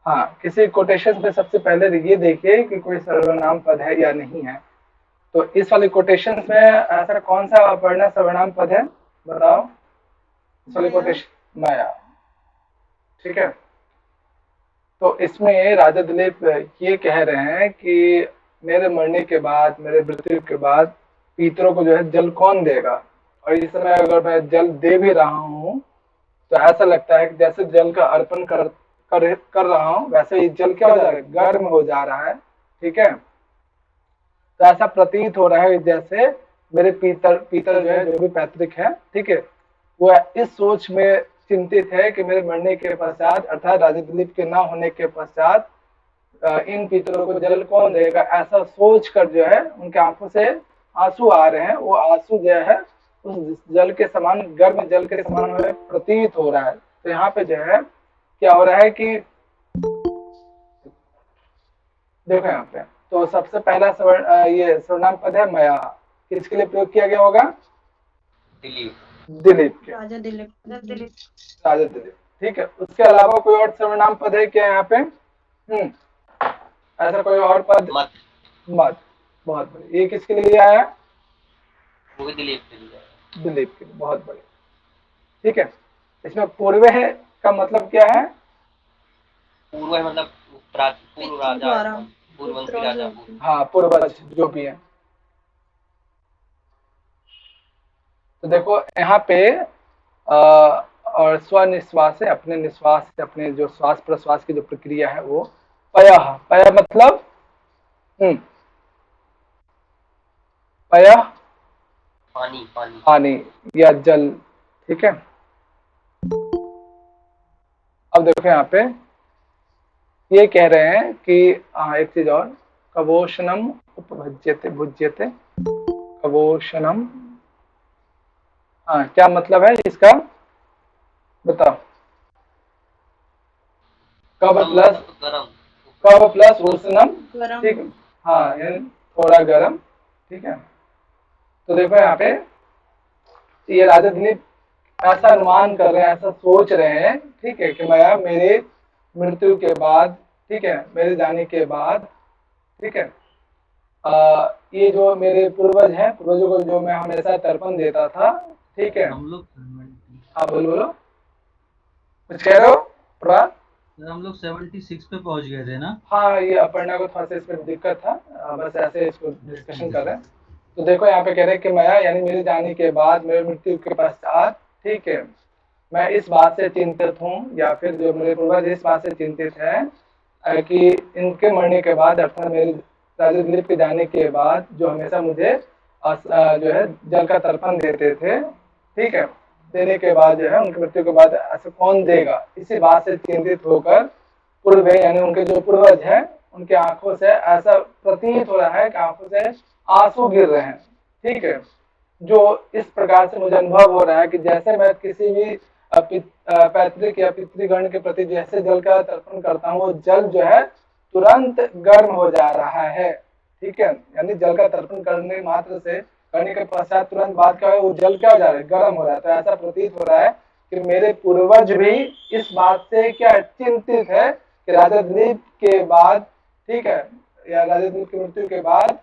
हाँ, किसी कोटेशन में सबसे पहले ये देखिए कि कोई सर्वनाम पद है या नहीं है। तो इस वाले कोटेशन में ऐसा कौन सा अपर्णा सर्वनाम पद है, बताओ। इस वाले माया। कोटेशन माया, ठीक है। तो इसमें राजा दिलीप ये कह रहे हैं कि मेरे मरने के बाद, मेरे मृत्यु के बाद पितरों को जो है जल कौन देगा। और इस समय अगर मैं जल दे भी रहा हूँ तो ऐसा लगता है कि जैसे जल का अर्पण कर रहा हूँ, वैसे ही जल क्या हो जा रहा है, गर्म हो जा रहा है, ठीक है। तो ऐसा प्रतीत हो रहा है जैसे मेरे पीतर पीतर जो है, जो भी पैतृक है, ठीक है, वो इस सोच में चिंतित है कि मेरे मरने के पश्चात, अर्थात राजा दिलीप के ना होने के पश्चात इन पितरों को जल कौन देगा, ऐसा सोच कर जो है उनके आंखों से आंसू आ रहे हैं। वो आंसू जो है उस जल के समान, गर्म जल के समान हमें प्रतीत हो रहा है। तो यहाँ पे जो है क्या हो रहा है कि देखो यहाँ पे, तो सबसे पहला ये सर्वनाम पद है मया, किसके लिए प्रयोग किया गया होगा, दिलीप। दिलीप के, राजा दिलीप। राजा दिलीप, ठीक है। उसके अलावा कोई और सर्वनाम पद है क्या यहाँ पे, ऐसा कोई और पद, मत। मत, बहुत बढ़िया। ये किसके लिए आया, वो भी दिलीप के लिए। दिलीप के लिए, बहुत बढ़िया, ठीक है। इसमें पूर्व है का मतलब क्या है, पूर्व है मतलब पूर्व पितरों राजा है, द्वारा। पूर्ववंशी पितरों राजा जो पूर्व। हाँ, पूर्वज जो भी है। तो देखो यहाँ पे और स्वनिश्वास से, अपने निश्वास से, अपने जो श्वास प्रश्वास की जो प्रक्रिया है वो पय, पय मतलब पय पानी पानी। पानी या जल, ठीक है। अब देखो यहाँ पे ये कह रहे हैं कि एक चीज और, कवोशनम उपभज्यते भुज्यते, कवोशनम, हाँ क्या मतलब है इसका, बताओ। कब उष्णम प्लस, मतलब गरम। कब प्लस उष्णम, गरम। ठीक है। हाँ, यानी थोड़ा गर्म, ठीक है। तो देखो यहाँ पे ये राजा दिलीप ऐसा अनुमान कर रहे हैं, ऐसा सोच रहे हैं, ठीक है, कि मैं मेरे मृत्यु के बाद, ठीक है, मेरे जाने के बाद, ठीक है, ये जो मेरे पूर्वज हैं, पूर्वजों को जो मैं हमेशा तर्पण देता था, ठीक है। हम लोग हाँ, बोलो बोलो, कुछ कह रहे हो प्रभात। सर हम लोग 76 पे पहुंच गए थे ना। हाँ, ये अपर्णा को थोड़ा सा इसमें दिक्कत था, बस ऐसे इसको डिस्कशन ठीक है कर रहे सर। हैं। तो देखो यहाँ पे कह रहे हैं कि मैं, यानी मेरे जाने के बाद, मेरे मृत्यु के पश्चात, ठीक है, मैं इस बात से चिंतित हूँ, या फिर जो मेरे पूर्वज इस बात से चिंतित है कि इनके मरने के बाद, अर्थात मेरे राजा दिलीप के जाने के बाद, जो हमेशा मुझे जो है जल का तर्पण देते थे, ठीक है, देने के बाद जो है उनकी मृत्यु के बाद ऐसा कौन देगा, इसी बात से चिंतित होकर पूर्व, यानी उनके जो पूर्वज हैं, उनके आंखों से ऐसा प्रतीत हो रहा है कि आंखों से आंसू गिर रहे हैं, ठीक है। जो इस प्रकार से मुझे अनुभव हो रहा है कि जैसे मैं किसी भी पैतृक या पितृगण के प्रति जैसे जल का तर्पण करता हूँ, वो जल जो है तुरंत गर्म हो जा रहा है, ठीक है। यानी जल का तर्पण करने मात्र से, करने के पश्चात तुरंत बाद क्या है, वो जल क्या हो जा रहा है, गर्म हो रहा है। तो ऐसा प्रतीत हो रहा है कि मेरे पूर्वज भी इस बात से क्या चिंतित है कि राजा दिलीप के बाद, ठीक है, या राजा दिलीप की मृत्यु के बाद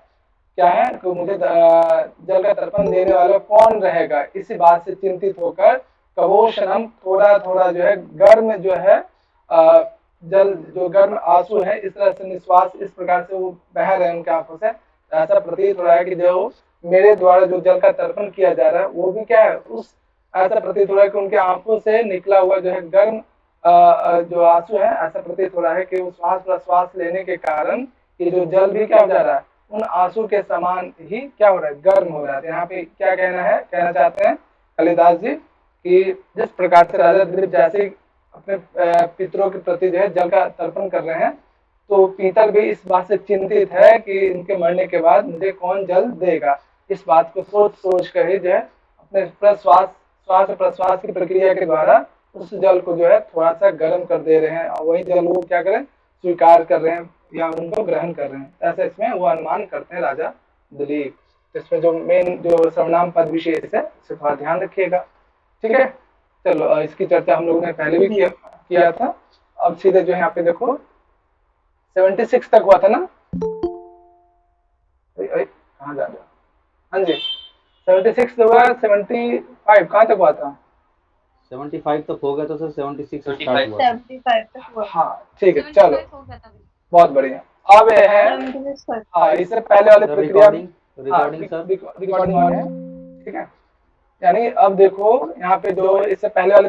क्या है कि मुझे जल का तर्पण देने वाला कौन रहेगा, इसी बात से चिंतित होकर कवोशनम, थोड़ा थोड़ा जो है गर्म जो है जल, जो गर्म आंसू है, इस तरह से निश्वास इस प्रकार से वो बह रहे हैं उनकी आंखों से। ऐसा प्रतीत हो रहा है कि जो मेरे द्वारा जो जल का तर्पण किया जा रहा है वो भी क्या है, उस, ऐसा प्रतीत हो रहा है कि उनकी आंखों से निकला हुआ जो है गर्म जो आंसू है, ऐसा प्रतीत हो रहा है कि वो श्वास प्रश्वास लेने के कारण ये जो जल भी क्या हो जा रहा है, उन आंसू के समान ही क्या हो रहा है, गर्म हो रहा है। यहाँ पे क्या कहना है, कहना चाहते हैं कालिदास जी कि जिस प्रकार से राजा दिलीप जैसे अपने पितरों के प्रति जो है जल का तर्पण कर रहे हैं, तो पीतर भी इस बात से चिंतित है कि इनके मरने के बाद मुझे कौन जल देगा। इस बात को सोच सोच कर ही जो है अपने प्रश्वास, श्वास प्रश्वास की प्रक्रिया के द्वारा उस जल को जो है थोड़ा सा गर्म कर दे रहे हैं, और वही जल वो क्या करें, स्वीकार कर रहे हैं या उनको ग्रहण कर रहे हैं। ऐसा इसमें वो अनुमान करते हैं राजा दिलीप। इसमें जो मेन जो सर्वनाम पद विशेष है, इसे थोड़ा ध्यान रखिएगा, ठीक है। चलो इसकी चर्चा हम लोगों ने पहले भी किया था। अब सीधे जो है यहाँ पे देखो 76 तक हुआ था ना? कहाँ जा रहा? हाँ जी, 76 तो हुआ, 75 कहाँ तक हुआ था? 75 तक हो गया तो सर 76 से 75 स्टार्ट हुआ था। 75 तक हुआ। हाँ ठीक है, चलो 75 हो गया था अभी। बहुत बढ़िया। अब ये है, 76 तक। हाँ इससे पहले वाली सर प्रक्रिया, रिकॉर्डिंग सर। रिकॉर्डिंग ऑन है, ठीक है। यानी अब देखो यहाँ पे जो इससे पहले वाले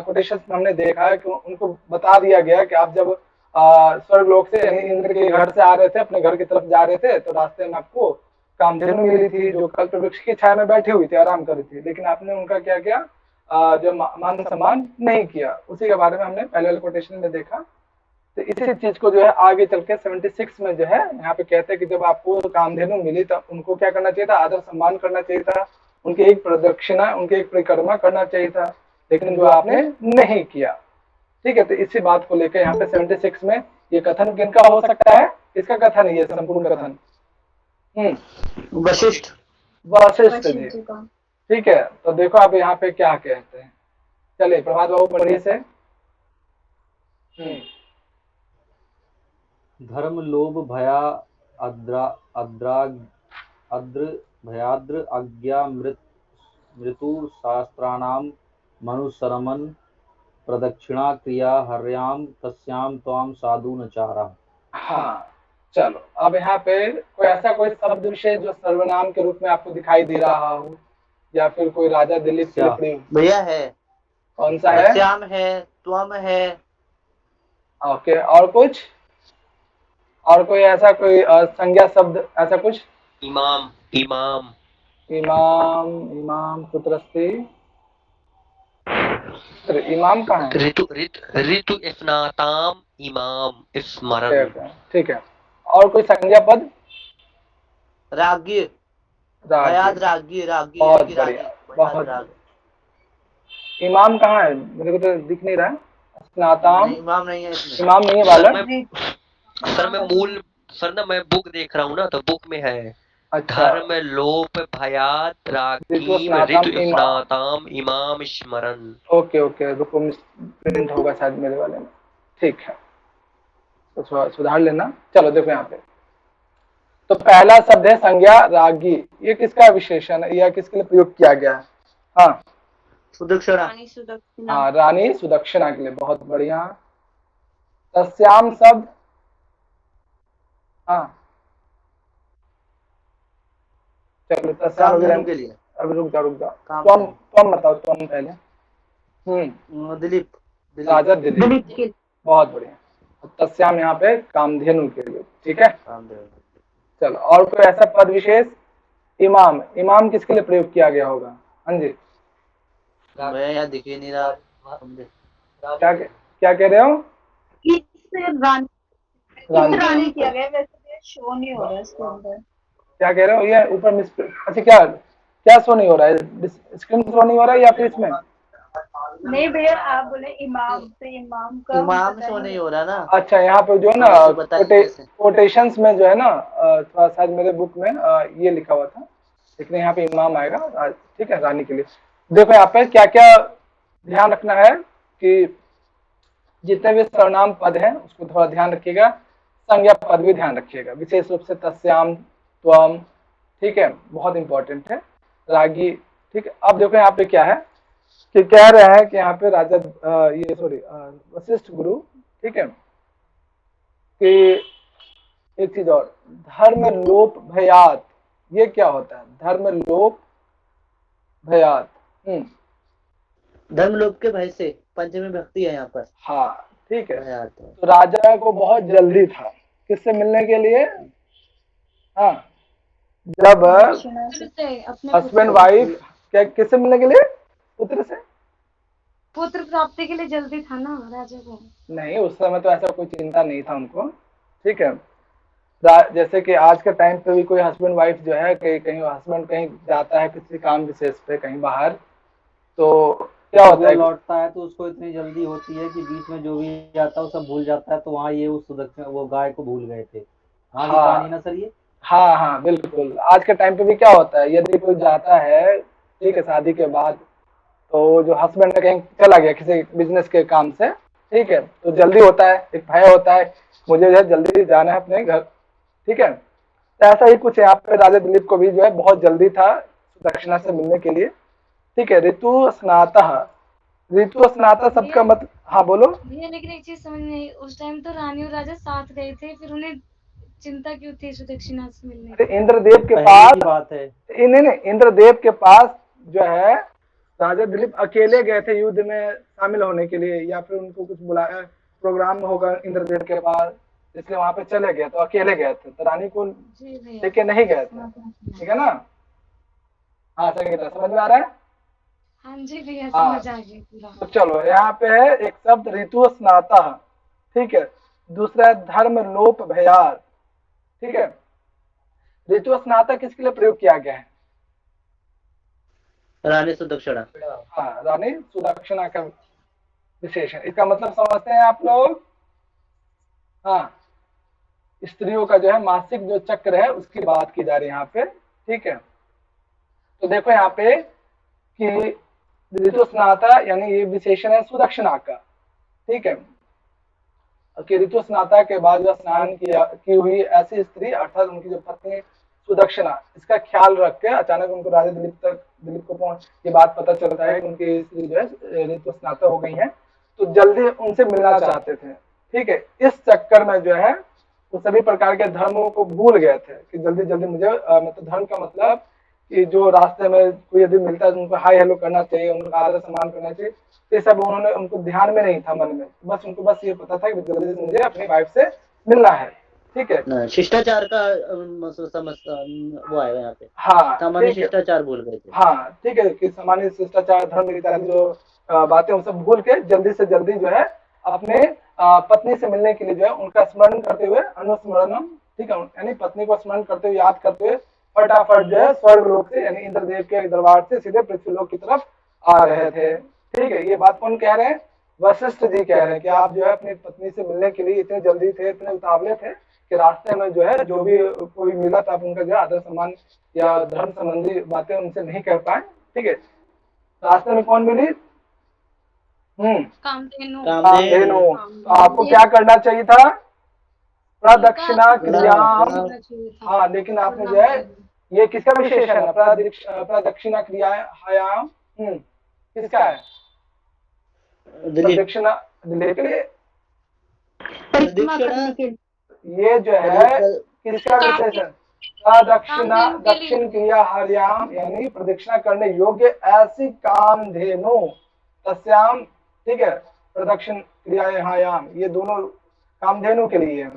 कोटेशन हमने देखा है कि उनको बता दिया गया कि आप जब स्वर्गलोक से यानी इंद्र के घर से आ रहे थे, अपने घर की तरफ जा रहे थे, तो रास्ते में आपको कामधेनु मिली थी जो कल्प वृक्ष की छाया में बैठी हुई थी, आराम कर रही थी, लेकिन आपने उनका क्या किया, जो मान सम्मान नहीं किया। उसी के बारे में हमने पहले वाले कोटेशन में देखा। तो इसी चीज को जो है आगे चल के 76 में जो है यहाँ पे कहते हैं कि जब आपको कामधेनु मिली तो उनको क्या करना चाहिए था, आदर सम्मान करना चाहिए था, उनकी एक प्रदक्षिणा, उनकी एक परिक्रमा करना चाहिए था, लेकिन जो आपने नहीं किया। ठीक है, तो इसी बात को लेकर यहाँ पे 76 में ये कथन किनका हो सकता है, इसका कथन है ये संपूर्ण कथन वशिष्ठ वशिष्ठ जी। जी का। ठीक है, तो देखो आप यहाँ पे क्या कहते हैं। चलिए प्रभात बाबू पढ़िए से। धर्म लोभ भया अद्र भयाद्र अज्ञा मृत्यु शास्त्राणाम मनुसरमन प्रदक्षिणा क्रिया हर्याम तस्याम त्वाम साधु नचारा। हाँ चलो, अब यहाँ पे कोई ऐसा कोई शब्द विशेष जो सर्वनाम के रूप में आपको दिखाई दे रहा हो, या फिर कोई राजा दिलीप के लिए प्रयोग, भैया है, कौन सा है? श्याम है, त्वम है। ओके, और कोई ऐसा कोई संज्ञा शब्द ऐसा कुछ? इमाम इमाम इमाम, इमाम पुत्रस्ति, इमाम कहाँ है? ऋतु स्नाताम इमाम स्मरण। ठीक है, और कोई संज्ञा पद? रागी, भयाद रागी, रागी बहुत रागी, बढ़िया, भयाद बहुत रागी। इमाम कहाँ है? मेरे को तो दिख नहीं रहा है। स्नाताम, इमाम नहीं है इसमें। इमाम नहीं है बालक। सर ना मैं बुक देख रहा हूँ ना, तो बुक में है अच्छा, धर्म लोप भयात रागी ऋतु स्नाताम इमाम स्मरण। ओके ओके, रुको प्रिंट होगा शायद मेरे वाले में। ठीक है, तो सुधार लेना। चलो देखो यहाँ पे, तो पहला शब्द है संज्ञा रागी। ये किसका विशेषण है या किसके लिए प्रयोग किया गया है? हाँ सुदक्षिणा। रानी सुदक्षिणा। हाँ, रानी सुदक्षिणा के लिए। बहुत बढ़िया। तस्याम शब्द, हाँ चलो तस्याम कामधेनु के लिए। अभी रुक जाओ कामधेनु। तुम बताओ, तुम पहले। दिलीप, राजा दिलीप, बहुत बढ़िया। तस्याम यहाँ पे कामधेनु के लिए, ठीक है। कामधेनु। चलो, और कोई ऐसा पद विशेष? इमाम, इमाम किसके लिए प्रयोग किया गया होगा? हाँ जी, मैं यहाँ दिख ही नहीं रहा। क्या कह रहे हो? रानी किया गया, वैसे शो नहीं हो रहा है इसके अंदर। क्या कह रहे हो? ये ऊपर मिस, अच्छा क्या शो नहीं हो रहा है? स्क्रीन शो नहीं हो रहा है या फिर इसमें? नहीं भैया, आप बोले इमाम, तो इमाम का इमाम शो नहीं हो रहा ना। अच्छा, यहाँ पे जो है ना कोटेशंस में जो है ना, थोड़ा शायद मेरे बुक में ये लिखा हुआ था, लेकिन यहाँ पे इमाम आएगा, ठीक है, रानी के लिए। देखो यहाँ पे क्या क्या ध्यान रखना है कि जितने भी सर्वनाम पद हैं उसको थोड़ा ध्यान रखिएगा, संज्ञा पद भी ध्यान रखिएगा, विशेष रूप से तस्याम, त्वम, ठीक है, बहुत इंपॉर्टेंट है। रागी, ठीक है। अब देखो यहाँ पे क्या है कि कह रहे हैं कि यहाँ पे राजा वशिष्ठ गुरु, ठीक है, कि एक चीज और, धर्म लोप भयात, ये क्या होता है? धर्म लोप भयात, धर्म लोप के भय से, पंचमी भक्ति है यहाँ पर। हाँ ठीक है। भयात। तो राजा को बहुत जल्दी था किससे मिलने के लिए? हाँ, जब हस्बैंड वाइफ क्या किससे मिलने के लिए? पुत्र से। पुत्र प्राप्ति के लिए जल्दी था ना राजा को। नहीं, उस समय तो ऐसा कोई चिंता नहीं था उनको, ठीक है। जैसे कि आज के टाइम पे भी कोई हस्बैंड वाइफ जो है, कहीं हस्बैंड कहीं जाता है किसी काम विशेष पे कहीं बाहर, तो क्या होता है, लौटता है तो उसको इतनी जल्दी होती है कि बीच में जो भी जाता है वो सब भूल जाता है। तो वहाँ ये उस वो गाय को भूल गए थे। हाँ, कहानी ना सर ये। हाँ बिल्कुल। आज के टाइम पे भी क्या होता है, यदि कोई जाता है, ठीक है, शादी के बाद, तो जो हस्बैंड कहीं चला गया किसी बिजनेस के काम से, ठीक है, तो जल्दी होता है, एक भय होता है, मुझे जो है जल्दी जाना है अपने घर, ठीक है। तो ऐसा ही कुछ यहाँ पे राजा दिलीप को भी जो है बहुत जल्दी था दक्षिणा से मिलने के लिए, ठीक है। ऋतु स्नातः, ऋतु स्नातः सबका मतलब, हाँ बोलो। भैया लेकिन एक चीज समझ नहीं आई, उस टाइम तो रानी और राजा साथ गए थे, फिर उन्हें चिंता क्यों थी सुदक्षिणा से मिलने की? अरे इंद्रदेव के पहले पास, की बात है। नहीं, इंद्रदेव के पास जो है राजा दिलीप अकेले गए थे युद्ध में शामिल होने के लिए, या फिर उनको कुछ बुलाया, प्रोग्राम होगा इंद्रदेव के पास, इसलिए वहां पे चले गए, तो अकेले गए थे, तो रानी को जी भैया। लेके नहीं गए थे, ठीक है ना। हाँ संगीता, समझ में आ रहा है? हाँ जी भैया, हाँ। समझ आ गई पूरा। तो चलो यहाँ पे है एक शब्द ऋतु स्नातः, ठीक है। दूसरा है धर्म लोप भयार, ठीक है। ऋतु स्नातः किसके लिए प्रयोग किया गया है? रानी सुदक्षिणा। हाँ, रानी सुदक्षिणा का विशेषण, इसका मतलब समझते हैं आप लोग? हाँ, स्त्रियों का जो है मासिक जो चक्र है उसकी बात की जा रही है यहाँ पे, ठीक है। तो देखो यहाँ पे कि ऋतु स्नाता यानी ये विशेषण है सुदक्षिणा का, ठीक है। कि ऋतु स्नाता के बाद जो स्नान की हुई ऐसी स्त्री अर्थात उनकी जो पत्नी सुदक्षिणा, इसका ख्याल रख के अचानक उनको राजा दिलीप को पहुंच ये बात पता चलता है कि उनकी स्त्री जो है ऋतु स्नाता हो गई है, तो जल्दी उनसे मिलना चाहते थे, ठीक है। इस चक्कर में जो है वो सभी प्रकार के धर्मों को भूल गए थे कि जल्दी जल्दी मुझे मतलब धर्म का मतलब कि जो रास्ते में कोई यदि मिलता है तो उनको हाय हेलो करना चाहिए, उनका आदर सम्मान करना चाहिए, ये सब उन्होंने उनको ध्यान में नहीं था मन में, बस उनको बस ये पता था कि जल्दी से मुझे अपनी वाइफ से मिलना है, ठीक है। शिष्टाचार का समझ वो आएगा यहाँ पे। हाँ, सामान्य शिष्टाचार भूल गए थे। हाँ ठीक है, कि सामान्य शिष्टाचार धर्म इत्यादि जो बातें वो सब भूल के जल्दी से जल्दी जो है अपने पत्नी से मिलने के लिए जो है उनका स्मरण करते हुए अनुस्मरणम, ठीक है, यानी पत्नी को स्मरण करते हुए याद करते हुए फटाफट जो है स्वर्ग लोक से यानी इंद्रदेव के दरबार से सीधे पृथ्वी लोक की तरफ आ रहे थे, ठीक है। ये बात कौन कह रहे हैं? वशिष्ठ जी कह रहे हैं कि आप जो है अपनी पत्नी से मिलने के लिए इतने जल्दी थे, इतने उतावले थे कि रास्ते में जो है जो भी कोई मिला था आप उनका जो है आदर सम्मान या धर्म संबंधी बातें उनसे नहीं कर पाए, ठीक है। रास्ते में कौन मिली? कामधेनु। कामधेनु। तो आपको क्या करना चाहिए था? प्रदक्षिणा क्रिया। हाँ, लेकिन आपने जो है ये किसका विशेषण है? प्रदक्षिणा क्रियायाम किसका है? प्रदक्षिणा दिलीप के लिए। ये जो है किसका विशेषण? प्रदक्षिणा दक्षिण क्रिया हरियाम यानी प्रदक्षिणा करने योग्य ऐसी कामधेनु तस्याम, ठीक है। प्रदक्षिण क्रियायाम ये दोनों कामधेनु के लिए है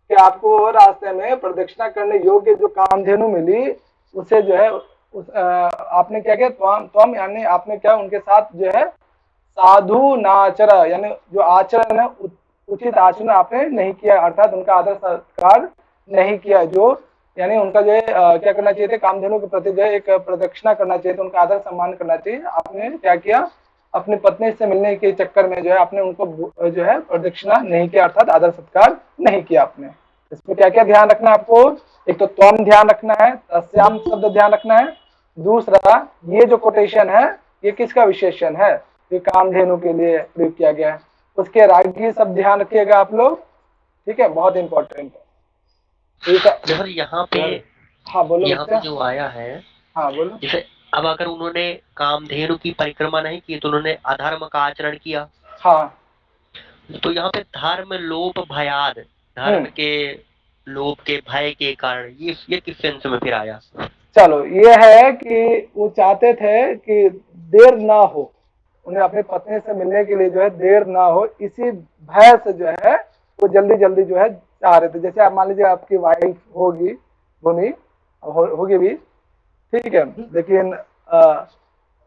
कि आपको रास्ते में प्रदक्षिणा करने योग्य जो कामधेनु मिली उसे जो है आपने क्या किया? त्वम यानी आपने क्या उनके साथ जो है साधु नाचर यानी जो आचरण है उचित आचरण आपने नहीं किया, अर्थात उनका आदर सत्कार नहीं किया, जो यानी उनका जो है क्या करना चाहिए थे? कामधेनु के प्रति जो है एक प्रदक्षिणा करना चाहिए, तो उनका आदर सम्मान करना चाहिए। आपने क्या किया? अपनी पत्नी से मिलने के चक्कर में जो है आपने उनको जो है प्रदक्षिणा नहीं किया, अर्थात आदर सत्कार नहीं किया आपने। इसमें क्या क्या ध्यान रखना है आपको? एक तो त्वम ध्यान रखना है, तस्याम शब्द ध्यान रखना है, दूसरा ये जो कोटेशन है ये किसका विशेषण है? ये कामधेनु के लिए प्रयोग किया गया है। उसके राज्य सब ध्यान रखिएगा आप लोग, ठीक है, बहुत इंपॉर्टेंट है। सर यहाँ पे, हाँ बोलो, यहाँ पे जो आया है, हाँ बोलो। जैसे अब अगर उन्होंने कामधेनु की परिक्रमा नहीं की तो उन्होंने अधर्म का आचरण किया, हाँ, तो यहाँ पे धर्म लोप भयाद, धर्म के लोप के भय के कारण ये किस सेंस में फिर आया? चलो ये है कि वो चाहते थे कि देर ना हो, उन्हें अपनी पत्नी से मिलने के लिए जो है देर ना हो, इसी भय से जो है वो जल्दी जल्दी जो है चाह रहे थे। जैसे आप मान लीजिए आपकी वाइफ होगी भूमि, होगी भी, ठीक है, लेकिन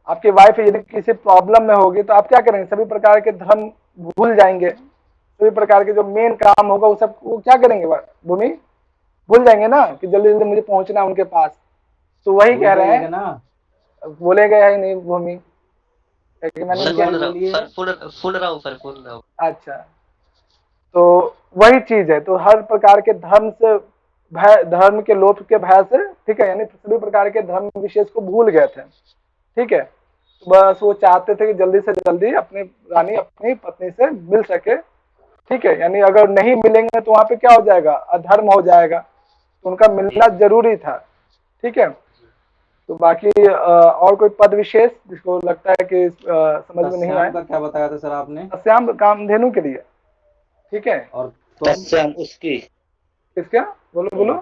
आपकी वाइफ यदि किसी प्रॉब्लम में होगी तो आप क्या करेंगे? सभी प्रकार के धर्म भूल जाएंगे, सभी प्रकार के जो मेन काम होगा वो सब वो क्या करेंगे? भूमि भूल जाएंगे ना कि जल्दी जल्दी मुझे पहुंचना है उनके पास। तो वही कह रहे हैं ना, बोलेगा है नहीं भूमि, सुन रहा हूँ। अच्छा, तो वही चीज है, तो हर प्रकार के धर्म से भय, धर्म के लोप के भय से, ठीक है, यानी सभी प्रकार के धर्म विशेष को भूल गए थे, ठीक है। बस वो चाहते थे कि जल्दी से जल्दी अपनी रानी अपनी पत्नी से मिल सके, ठीक है। यानी अगर नहीं मिलेंगे तो वहां पे क्या हो जाएगा, अधर्म हो जाएगा, तो उनका जी मिलना जरूरी था, ठीक है। तो बाकी और कोई पद विशेष जिसको लगता है कि समझ में नहीं तस्याम आया? का क्या बताया था सर आपने? श्याम कामधेनु के लिए, ठीक है। और त्वम तस्याम उसकी। किसका? बोलो बोलो,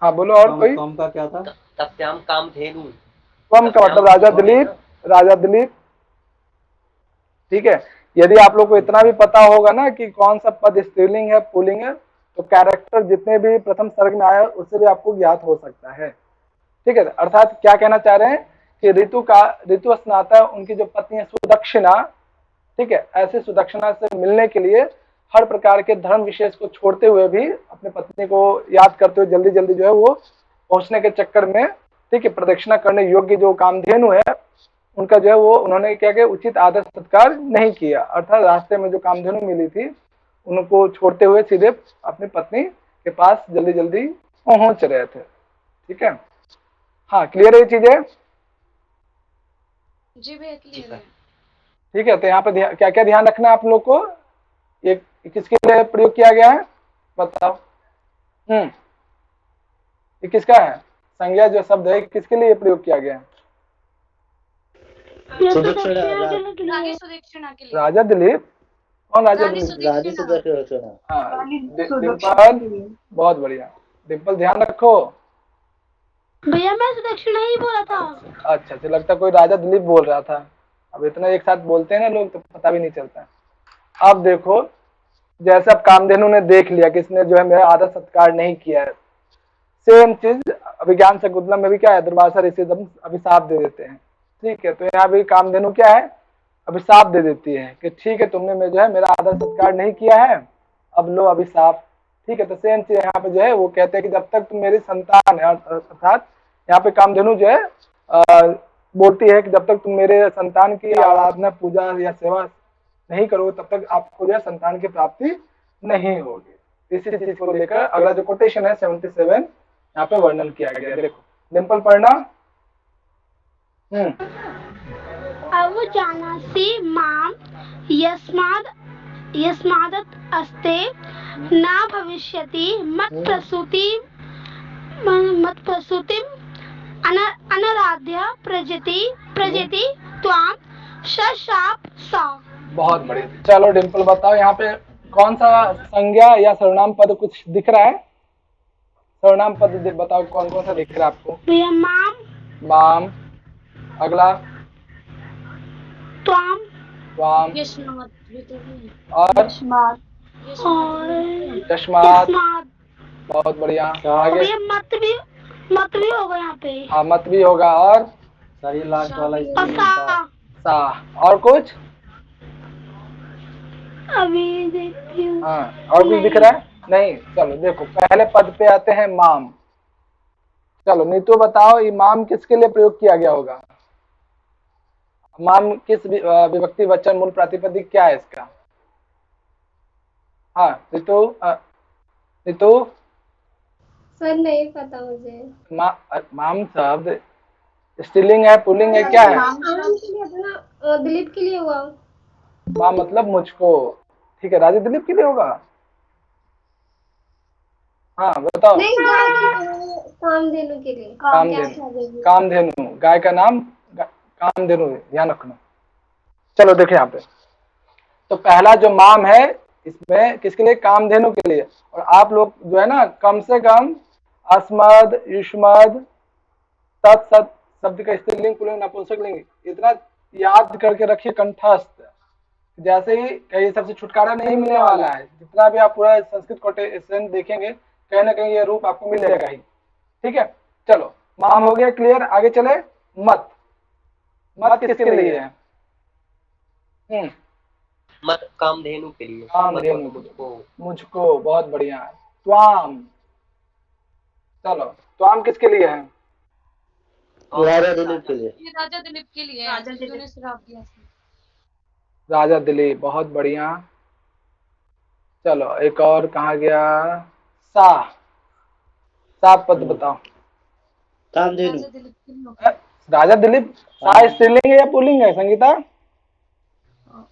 हाँ बोलो। और त्वम कोई? त्वम का क्या था? तस्याम कामधेनु। त्वम का तस्याम मतलब राजा पुष्पम है दिलीप, ना। राजा दिलीप, ठीक है। यदि आप लोग को इतना भी पता होगा ना कि कौन सा पद स्त्रीलिंग है पुल्लिंग है, तो कैरेक्टर जितने भी प्रथम सर्ग में आया उससे भी आपको ज्ञात हो सकता है, ठीक है। अर्थात क्या कहना चाह रहे हैं कि ऋतु स्नाता उनकी जो पत्नी है सुदक्षिणा, ठीक है, ऐसे सुदक्षिणा से मिलने के लिए हर प्रकार के धर्म विशेष को छोड़ते हुए भी अपनी पत्नी को याद करते हुए जल्दी जल्दी जो है वो पहुंचने के चक्कर में, ठीक है, प्रदक्षिणा करने योग्य जो कामधेनु है उनका जो है वो उन्होंने क्या किया, उचित आदर सत्कार नहीं किया। अर्थात रास्ते में जो कामधेनु मिली थी उनको छोड़ते हुए सीधे अपनी पत्नी के पास जल्दी जल्दी पहुंच रहे थे, ठीक है। हाँ, क्लियर है ये चीजें? जी भैया जी क्लियर सर। है। ठीक है। तो यहाँ पे क्या क्या ध्यान रखना है आप लोग को? ये किसके लिए प्रयोग किया गया है बताओ? ये किसका है? संज्ञा जो शब्द है किसके लिए प्रयोग किया गया है? सुदक्षिणा रानी सुदक्षिणा के लिए। राजा दिलीप? कौन राजा रानी दिलीप? रानी सुदक्षिणा। सुदक्षिणा। हाँ, रानी डिम्पल, सुदक्षिणा के लिए। बहुत बढ़िया। डिम्पल ध्यान रखो। भैया मैं सुदक्षिणा ही बोला था। अच्छा अच्छा, लगता है कोई राजा दिलीप बोल रहा था। अब इतना एक साथ बोलते हैं ना लोग तो पता भी नहीं चलता। अब देखो, जैसे अब कामधेनु ने देख लिया कि इसने जो है मेरा आदर सत्कार नहीं किया है, सेम चीज अभिज्ञान शकुंतलम में भी क्या है, दुर्वासा ऋषि अभिशाप दे देते हैं, ठीक है। तो यहाँ भी कामधेनु क्या है, अभिशाप दे देती है कि ठीक है तुमने मैं जो है मेरा आदर सत्कार नहीं किया है, अब लो अभिशाप, ठीक है। तो सेम चीज यहाँ पे जो है वो कहते हैं कि जब तक तुम मेरी संतान है, अर्थात यहाँ पे कामधेनु जो है बोलती है कि जब तक तुम मेरे संतान की आराधना पूजा या सेवा नहीं करोगे तब तक आपको जो है संतान की प्राप्ति नहीं होगी। इसी चीज को लेकर अगला जो कोटेशन है 77 यहाँ पे वर्णन किया गया है। देखो डिम्पल पढ़ना। अवजानासि मां यस्मादत् अस्ते न भविष्यति मत्प्रसूतिम् अनाराध्य प्रजति त्वां शशाप सा। बहुत बढ़िया। चलो डिम्पल बताओ यहाँ पे कौन सा संज्ञा या सर्वनाम पद कुछ दिख रहा है? सर्वनाम पद बताओ कौन कौन सा दिख रहा है आपको? माम, अगला त्वां वाम, यशनाथ और यशमात। यस्मात, बहुत बढ़िया। आगे भैया मत भी होगा यहाँ पे। हाँ, मत भी होगा। और सर ये लास्ट वाला और स्त्रीलिंग सा। था। सा, और कुछ? अभी देखती हूँ। हाँ, और कुछ दिख रहा है? नहीं। चलो देखो पहले पद पे आते हैं माम। चलो नीतू बताओ इमाम किसके लिए प्रयोग किया गया होगा? माम किस विभक्ति वचन मूल प्रातिपदिक क्या है इसका? हाँ नीतू, नीतू। सर नहीं पता मुझे। माम शब्द स्त्रीलिंग है पुल्लिंग है क्या है? आम के लिए अपना दिलीप के लिए हुआ। माम मतलब मुझको, ठीक है। राजा दिलीप के लिए होगा? हाँ बताओ। नहीं कामधेनु के लिए। कामधेनु, कामधेनु गाय का नाम कामधेनु, ध्यान रखना। चलो देखो यहाँ पे तो पहला जो माम है इसमें किसके लिए? कामधेनु के लिए। और आप लोग जो है ना कम से कम अस्मद, युष्मद, तत्सत शब्द का स्त्रीलिंग पुल्लिंग नपुंसकलिंग इतना याद करके रखिए कंठस्थ, जैसे ही कहीं सबसे छुटकारा नहीं मिलने वाला है। जितना भी आप पूरा संस्कृत कोटेशन देखेंगे कहीं ना कहीं ये रूप आपको मिलेगा ही, ठीक है। चलो माम हो गया क्लियर। आगे चले मत। मत किसके लिए है? मत कामधेनु के लिए। कामधेनु मत मुझको। मुझको, बहुत बढ़िया। त्वाम, चलो त्वाम किसके लिए है? राजा दिलीप के लिए। ये राजा दिलीप के लिए है, जिन्होंने श्राप दिया था। राजा दिलीप, बहुत बढ़िया। चलो एक और कहा गया? सा, सा पद बताओ। कामधेनु। राजा दिलीप के लिए होगा। राजा दिलीप सा स्त्रीलिंग है या पुल्लिंग है संगीता?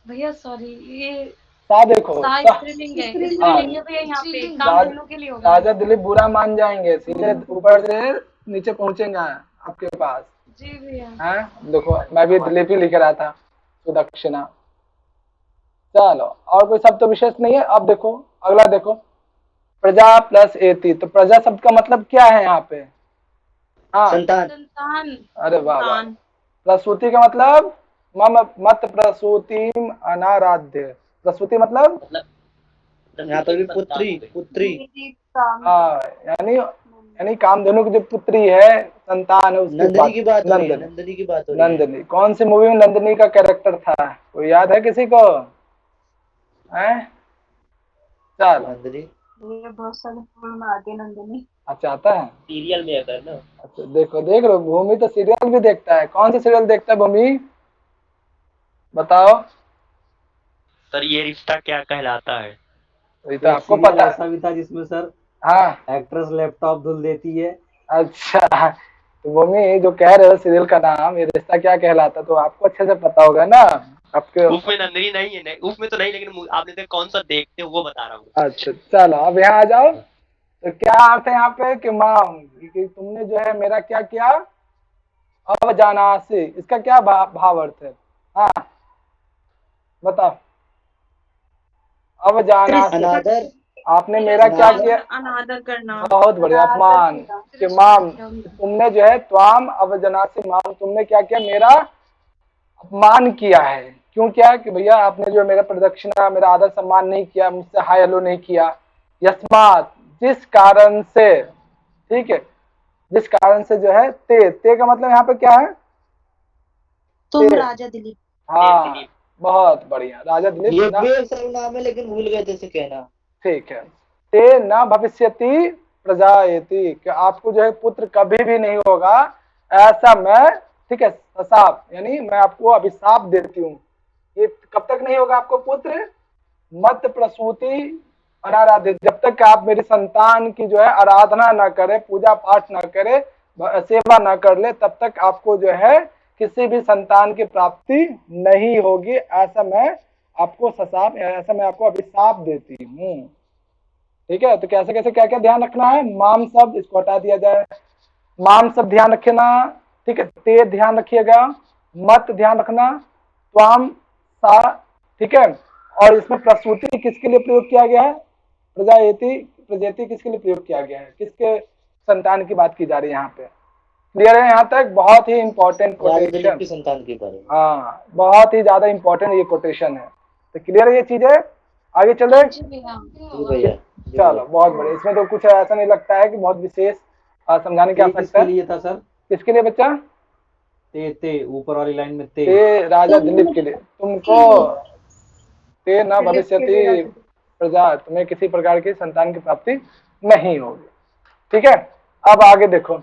भैया सॉरी, ये सा देखो सा सा। स्त्रीलिंग है, स्त्रीलिंग स्त्रीलिंग है भैया, यहाँ पे काम राज, दोनों के लिए होगा। राजा दिलीप बुरा मान जाएंगे, सीधे ऊपर से नीचे पहुंचेंगे आपके पास। जी भैया। हैं देखो मैं भी दिलीप ही लिख रहा था, सुदक्षिणा। चलो और कोई शब्द तो विशेष नहीं है। अब देखो अगला देखो, प्रजा प्लस एति। तो प्रजा शब्द का मतलब क्या है यहाँ पे? हाँ संतान। संतान। अरे वाह वाह। प्रसूति का मतलब मम मत प्रसूतिम अनाराध्य। प्रसूति मतलब यहाँ पर भी पुत्री पुत्री। मेरी काम हाँ यानी कामधेनु की जो पुत्री है, संतान है, उसकी नंदिनी की बात हो रही है, नंदिनी। नंदिनी की बात हो रही है। नंदिनी कौन सी मूवी में नंदिनी का कैरेक्टर था, कोई याद है किसी को? हैं चलो नंदिनी ये बहुत सारे फिल्म में आती है नंदिनी। अच्छा आता है। सीरियल में अगर ना, अच्छा देखो देख लो, भूमि तो सीरियल भी देखता है। कौन सा सीरियल देखता है भूमि, बताओ? सर ये रिश्ता क्या कहलाता है? ये तो एक आपको सीरियल पता है। ऐसा भी था जिसमें सर हाँ एक्ट्रेस लैपटॉप धुल देती है। अच्छा, तो भूमि जो कह रहे हो सीरियल का नाम ये रिश्ता क्या कहलाता, तो आपको अच्छे से पता होगा ना आपके। उसमें नंदिनी नहीं है, नहीं उसमें तो नहीं, लेकिन आपने तो कौन सा देखते हो वो बता रहा हूँ। अच्छा चलो अब यहाँ आ जाओ। तो क्या अर्थ है यहाँ पे कि माम, कि तुमने जो है मेरा क्या किया, अवजानासी, इसका क्या भाव अर्थ है? हाँ बताओ। अवजानासी, अनादर। आपने मेरा क्या किया? अनादर करना। बहुत बढ़िया, अपमान। कि माम तुमने जो है, त्वाम अवजनासी माम, तुमने क्या किया, मेरा अपमान किया है। क्यों किया? कि भैया आपने जो मेरा प्रदक्षिणा, मेरा आदर सम्मान नहीं किया, मुझसे हाय हेलो नहीं किया। यस्मात, जिस कारण से, ठीक है, जिस कारण से जो है, ते का मतलब यहाँ पे क्या है? तुम ते, राजा दिलीप। हाँ बहुत बढ़िया, राजा दिलीप ये ना। भी एक सर्वनाम है लेकिन भूल गए थे से कहना। ठीक है, ते न भविष्यति प्रजायति, कि आपको जो है पुत्र कभी भी नहीं होगा, ऐसा मैं, ठीक है, ससाप यानी मैं आपको अभिशाप देती हूँ। ये कब तक नहीं होगा आपको पुत्र? मत प्रसूति अनाराधित, जब तक आप मेरी संतान की जो है आराधना ना करे, पूजा पाठ ना करे, सेवा ना कर ले, तब तक आपको जो है किसी भी संतान की प्राप्ति नहीं होगी। ऐसा मैं आपको ससाप, ऐसा मैं आपको अभिशाप देती हूँ। ठीक है, तो कैसे कैसे क्या क्या ध्यान रखना है? माम शब्द इसको हटा दिया जाए, माम शब्द ध्यान रखना। ठीक है, ते ध्यान रखिएगा, मत ध्यान रखना, त्वाम सा, ठीक है। और इसमें प्रसूति किसके लिए प्रयोग किया गया है? प्रजायति, प्रजाति किसके लिए प्रयोग किया गया है? किसके संतान की बात की जा रही है यहाँ पे? क्लियर है यहाँ तक? बहुत ही इंपॉर्टेंट राजा दिलीप कोटेशन। की संतान के बारे में। हाँ बहुत ही ज्यादा इंपॉर्टेंट ये कोटेशन है। तो क्लियर है ये चीजें? आगे चले। जी भैया। जी भैया। जी चलो भैया। बहुत बढ़िया। इसमें तो कुछ ऐसा नहीं लगता है कि बहुत विशेष समझाने की ते आवश्यकता किसके है। लिए था सर? किसके लिए बच्चा? ते ऊपर वाली लाइन में ते। ते राजा दिलीप के लिए। तुमको ते न भविष्यति प्रजा, तुम्हें किसी प्रकार की संतान की प्राप्ति नहीं होगी। ठीक है, अब आगे देखो।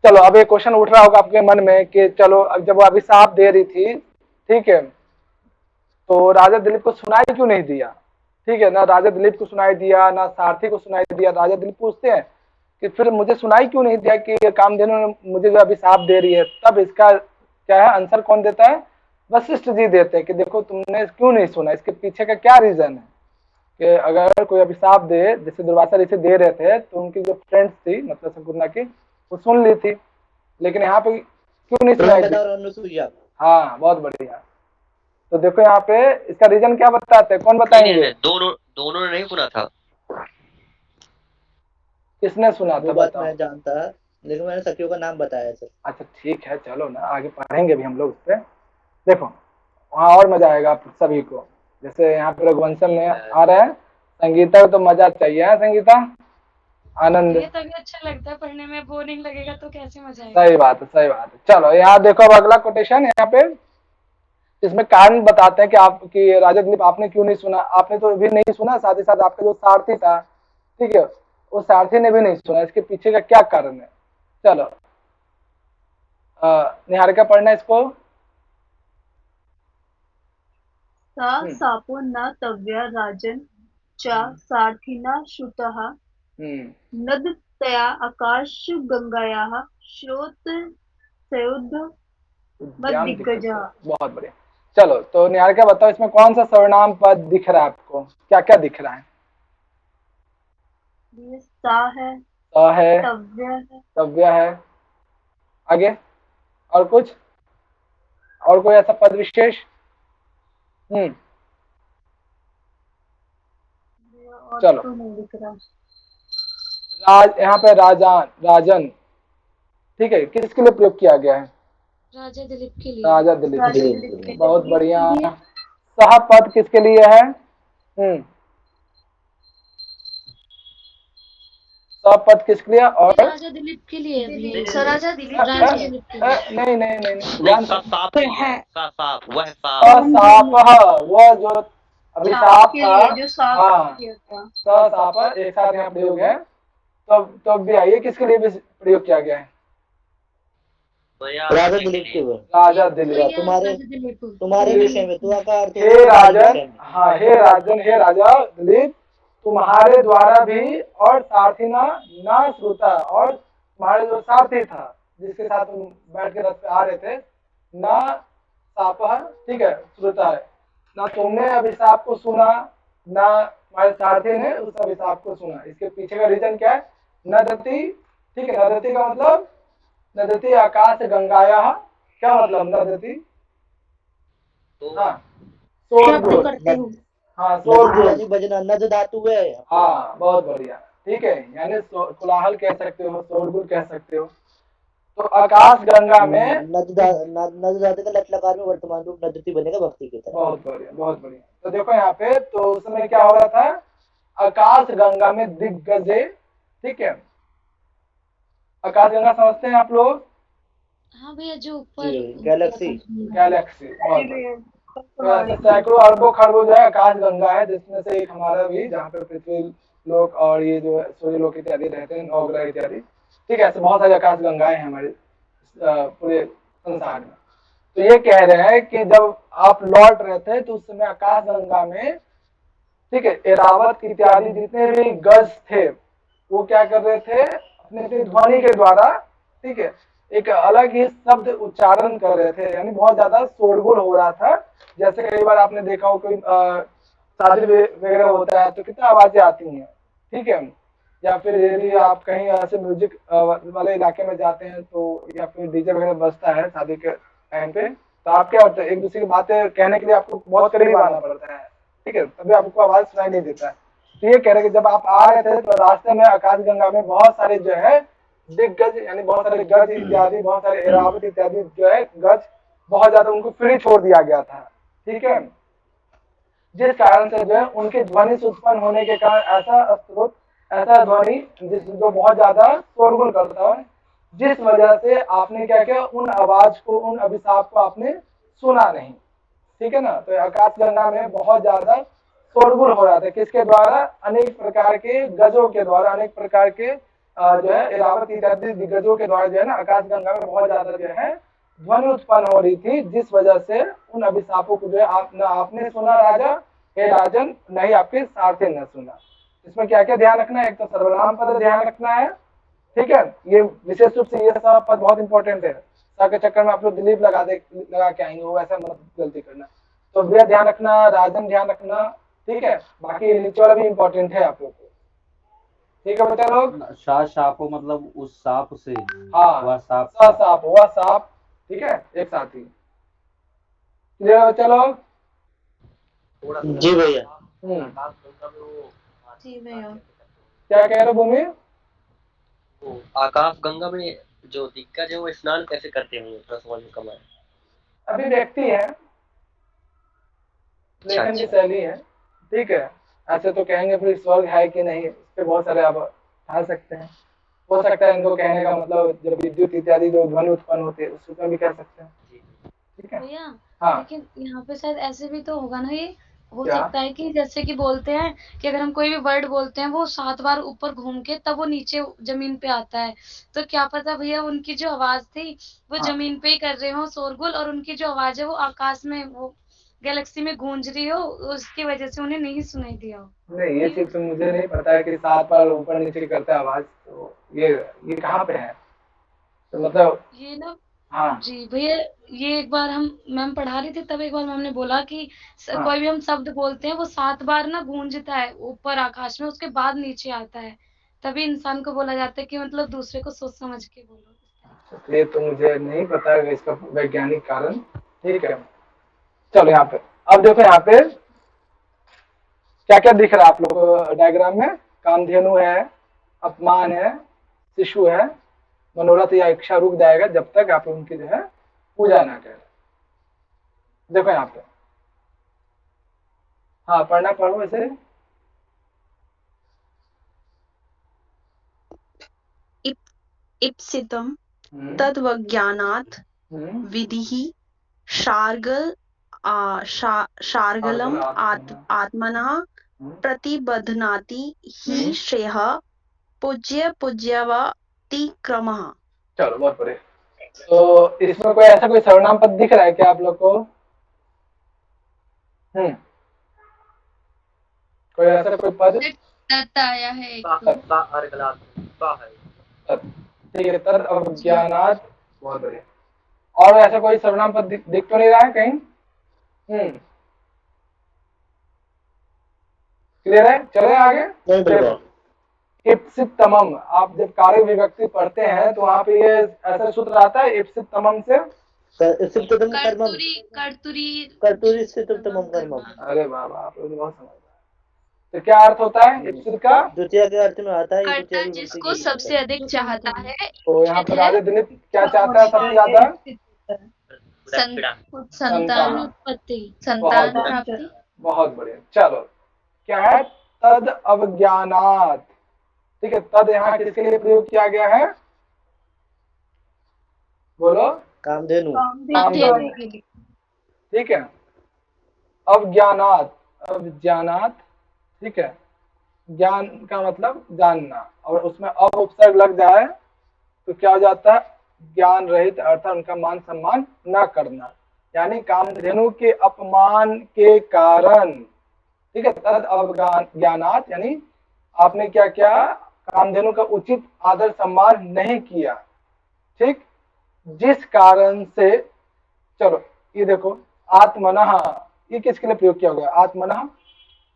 चलो अब एक क्वेश्चन उठ रहा होगा आपके मन में कि चलो अब जब वो अभिशाप दे रही थी, ठीक है, तो राजा दिलीप को सुनाई क्यों नहीं दिया? ठीक है ना, राजा दिलीप को सुनाई दिया ना सारथी को सुनाई दिया। राजा दिलीप पूछते हैं कि फिर मुझे सुनाई क्यों नहीं दिया कि कामधेनु ने मुझे जो अभिशाप दे रही है? तब इसका क्या है आंसर कौन देता है? वशिष्ठ जी देते हैं कि देखो तुमने क्यों नहीं सुना, इसके पीछे का क्या रीजन है। कि अगर कोई अभिशाप दे, जैसे दुर्वासा ऋषि दे रहे थे, तो उनकी जो फ्रेंड्स थी मतलब शकुंतला की, वो सुन ली थी, लेकिन यहाँ पे क्यों नहीं सुनाई दी? और अनुसूया। हाँ बहुत बढ़िया। तो देखो यहाँ पे इसका रीजन क्या बताते हैं, कौन बताएंगे? नहीं, दोनों ने नहीं सुना था। किसने सुना था वो बात बताओ? मैं जानता, लेकिन मैंने सखियों का नाम बताया सर। अच्छा ठीक है, चलो ना आगे पढ़ेंगे भी हम लोग उस पर। देखो वहाँ और मजा आएगा आप सभी को। जैसे यहाँ पे रघुवंशम में आ रहे हैं, संगीता को तो मजा चाहिए है, संगीता आनंद। ये तभी अच्छा लगता है पढ़ने में, बोरिंग लगेगा तो कैसे मजा आएगा। सही बात है, सही बात है। चलो यहाँ देखो अब अगला कोटेशन यहाँ पे, इसमें कारण बताते हैं कि आप कि राजा दिलीप आपने क्यों नहीं सुना। आपने तो भी नहीं सुना, साथ ही साथ आपका जो सारथी था, ठीक है, वो सारथी ने भी नहीं सुना। इसके पीछे का क्या कारण है? चलो निहारिका पढ़ना इसको। सा सापो न तव्या राजन च सारथिना श्रुतः नद तया आकाश गंगायाः श्रोत सयुद्ध उद्यान दिग्गज। दिक्कत। बहुत बढ़िया। चलो तो निहारिका बताओ इसमें कौन सा सर्वनाम पद दिख रहा है आपको, क्या क्या दिख रहा है? ये सा है, स है, तव्य है, तव्य है, आगे और कुछ, और कोई ऐसा पद विशेष? और चलो। तो नहीं दिख रहा। यहाँ पे राजान, राजन, ठीक है, किसके लिए प्रयोग किया गया है? राजा दिलीप के लिए। राजा दिलीप राजा के दिलीप लिए। के बहुत लिए। बढ़िया। सह पद किसके लिए है? पद किसके लिए? और राजा दिलीप के लिए भी। राजा दिलीप राजा दिलीप के लिए। नहीं नहीं नहीं नहीं, ध्यान से। साप है, साप, वह साप। साप, वह जो अभिशाप के था। लिए जो साप हाँ, किया था। साप एक साथ यहाँ प्रयोग है। तो भी आइए किसके लिए भी प्रयोग किया गया है? राजा दिलीप के वो राजा दिलीप। भैया, तुम्हारे राजा दिलीप को। तुम्हारे विषय में, तुआ का अर्थ हे होता है तुम्हारे राजन, विषय में। हाँ हे राजन, हे राजा दिलीप, तुम्हारे द्वारा भी और सारथी ना श्रुता, और तुम्हारे जो सारथी था जिसके साथ तुम बैठ के रथ पे आ रहे थे, ना सापह, ठीक है, श्रुता है, ना तुमने अभिशाप को सुना, ना तुम्हारे सारथी ने उस अभिशाप को सुना। इसके पीछे का रीजन क्या है? नदती, ठीक है, नदती का मतलब नदती आकाश गंगाया। क्या मतलब नदती? हाँ, शोरगुल। हाँ, शोरगुल। बजना नद धातु है। हाँ, बहुत बढ़िया, ठीक है, यानी कोलाहल कह सकते हो, शोरगुल कह सकते हो। तो आकाश गंगा में नद धातु का लट लकार में वर्तमान रूप नदती बनेगा भक्ति की तरह। बहुत बढ़िया, बहुत बढ़िया। तो देखो यहाँ पे, तो उस समय क्या हो रहा था? आकाश गंगा में दिग्गजे, ठीक है, आकाश गंगा समझते हैं आप लोग? हाँ भैया, जो ऊपर गैलेक्सी। गैलेक्सी, बहुत बढ़िया। तो ऐसे सैकड़ों अरबों खरबों जो है आकाश गंगा है, जिसमें से एक हमारा भी, जहाँ पे पृथ्वी लोक और ये जो सूर्य लोक इत्यादि रहते हैं, नवग्रह इत्यादि, ठीक है, ऐसे बहुत सारे आकाश गंगाएं हैं हमारे पूरे संसार में। तो ये कह रहे हैं कि जब आप लौट रहे थे तो उस समय आकाश गंगा में, ठीक है, एरावत इत्यादि जितने भी गज थे वो क्या कर रहे थे? अपने ध्वनि के द्वारा, ठीक है, एक अलग ही शब्द उच्चारण कर रहे थे, यानी बहुत ज्यादा शोरगुल हो रहा था। जैसे कई बार आपने देखा हो कोई शादी वगैरह होता है तो कितना आवाजें आती हैं, ठीक है, या फिर यदि आप कहीं ऐसे म्यूजिक वाले इलाके में जाते हैं तो, या फिर डीजे वगैरह बजता है शादी के टाइम पे, तो आप क्या होता है, एक दूसरे की बातें कहने के लिए आपको बहुत करीब आना पड़ता है, ठीक है, तभी आपको आवाज सुनाई नहीं देता है। तो ये कह रहे कि जब आप आ रहे थे तो रास्ते में आकाश गंगा में बहुत सारे जो है दिग्गज, यानी बहुत सारे गज इत्यादि, बहुत सारे एरावत इत्यादि जो है गज, बहुत ज्यादा उनको फ्री छोड़ दिया गया था, ठीक है, जिस कारण से जो है उनके ध्वनि से उत्पन्न होने के कारण ऐसा स्रोत, ऐसा ध्वनि जो बहुत ज्यादा शोरगुल करता है, जिस वजह से आपने क्या किया, उन आवाज को, उन अभिशाप को आपने सुना नहीं, ठीक है ना। तो आकाश गंगा में बहुत ज्यादा शोरगुल हो रहा था, किसके द्वारा? अनेक प्रकार के गजों के द्वारा, अनेक प्रकार के जो है एरावत इत्यादि दिग्गजों के द्वारा जो है ना, आकाश गंगा में बहुत ज्यादा जो है ध्वनि उत्पन्न हो रही थी, जिस वजह से उन अभिशापों को जो है आपने सुना राजा, हे राजन, नहीं आपके सारथी ने सुना। इसमें क्या क्या ध्यान रखना है? एक तो सर्वनाम पद ध्यान रखना है, ठीक है, ये विशेष रूप से ये सब पद बहुत इंपॉर्टेंट है। सा के चक्कर में आप लोग दिलीप लगा के आएंगे, वो ऐसा मत गलती करना। तो भैया ध्यान रखना, राजन ध्यान रखना, ठीक है, बाकी नीचे वाला भी इंपॉर्टेंट है आप लोग को, ठीक है बच्चा लोग। सापो मतलब उस सांप से। हाँ, वह सांप, साप, वह सांप, ठीक है, एक साथ ही। क्लियर है बच्चा लोग? जी भैया। जी भैया। क्या कह रहे हो भूमि? आकाश गंगा में जो दिग्गज है वो स्नान कैसे करते होंगे, थोड़ा समझ में कम आया। अभी व्यक्ति है, लेखन की शैली है, ठीक है, ऐसे तो कहेंगे फिर स्वर्ग है कि नहीं, इस पे बहुत सारे आप ढाल सकते हैं। हो सकता है इनको कहने का मतलब जब विद्युत इत्यादि जो ध्वनि उत्पन्न होते हैं उसको भी कह सकते हैं, ठीक है। भैया, हाँ, लेकिन यहाँ पे शायद ऐसे भी तो होगा ना, ये हो क्या? सकता है कि जैसे कि बोलते हैं कि अगर हम कोई भी वर्ड बोलते हैं वो 7 बार ऊपर घूम के तब वो नीचे जमीन पे आता है, तो क्या पता भैया उनकी जो आवाज थी वो हाँ, जमीन पे ही कर रहे हो शोरगुल, और उनकी जो आवाज है वो आकाश में, वो गैलेक्सी में गूंज रही हो, उसकी वजह से उन्हें नहीं सुनाई दिया हो। नहीं ये चीज तो मुझे नहीं पता है कि 7 बार ऊपर नीचे करता है आवाज, तो ये कहाँ पे है? तो मतलब ये ना हाँ जी भैया, ये एक बार हम मैम पढ़ा रही थी, तब एक बार मैम ने बोला कि हाँ कोई भी हम शब्द बोलते हैं वो 7 बार ना गूंजता है ऊपर आकाश में, उसके बाद नीचे आता है, तभी इंसान को बोला जाता है कि मतलब दूसरे को सोच समझ के बोलो। तो ये तो मुझे नहीं पता है इसका वैज्ञानिक कारण। ठीक है, चलो यहाँ पे अब देखो, यहाँ पे क्या क्या दिख रहा है आप लोग को डायग्राम में? कामधेनु है, अपमान है, शिशु है, मनोरथ या इच्छा रुक जाएगा जब तक आप उनकी जो है पूजा ना करें। देखो यहाँ पे, हाँ पढ़ना पढ़ो वैसे। इप्सितम तद्वज्ञानात् विधिः शार्गलम आत्मनः प्रतिबध्नाति हि श्रेयः पूज्यवती क्रमः। चलो बहुत बढ़िया। तो इसमें कोई ऐसा कोई सर्वनाम पद दिख रहा है क्या आप लोग को? कोई ऐसा कोई पद? तत् आया है ठीक है, तद अवज्ञानात्, बहुत बढ़िया। और ऐसा कोई सर्वनाम पद दिख तो नहीं रहा है कहीं? क्लियर है? चले आगे। इप्सितमम, आप जब कार्य विभक्ति पढ़ते हैं तो वहां पे ये ऐसा सूत्र आता है इप्सितमम से अरे बाबा आप लोग बहुत समझदार। तो क्या अर्थ होता है इप्सित का? द्वितीय के अर्थ में आता है कर्ता जिसको सबसे अधिक चाहता है। तो यहाँ पर राजा दिलीप क्या चाहता है सबसे ज्यादा? संतान उत्पत्ति, संतान प्राप्ति। बहुत बढ़िया। चलो क्या है? तद अवज्ञानात्। ठीक है, तद यहाँ किसके लिए प्रयोग किया गया है? बोलो। कामधेनु। ठीक है, अवज्ञानात्, अवज्ञानात्। ठीक है, ज्ञान का मतलब जानना, और उसमें अव उपसर्ग लग जाए तो क्या हो जाता है? ज्ञान रहित, अर्थात उनका मान सम्मान न करना, यानी कामधेनु के अपमान के कारण। ठीक है, तद अवज्ञानात् यानी आपने क्या किया? कामधेनु का उचित आदर सम्मान नहीं किया। ठीक, जिस कारण से, चलो ये देखो, आत्मनः, ये किसके लिए प्रयोग किया हुआ है? आत्मनः,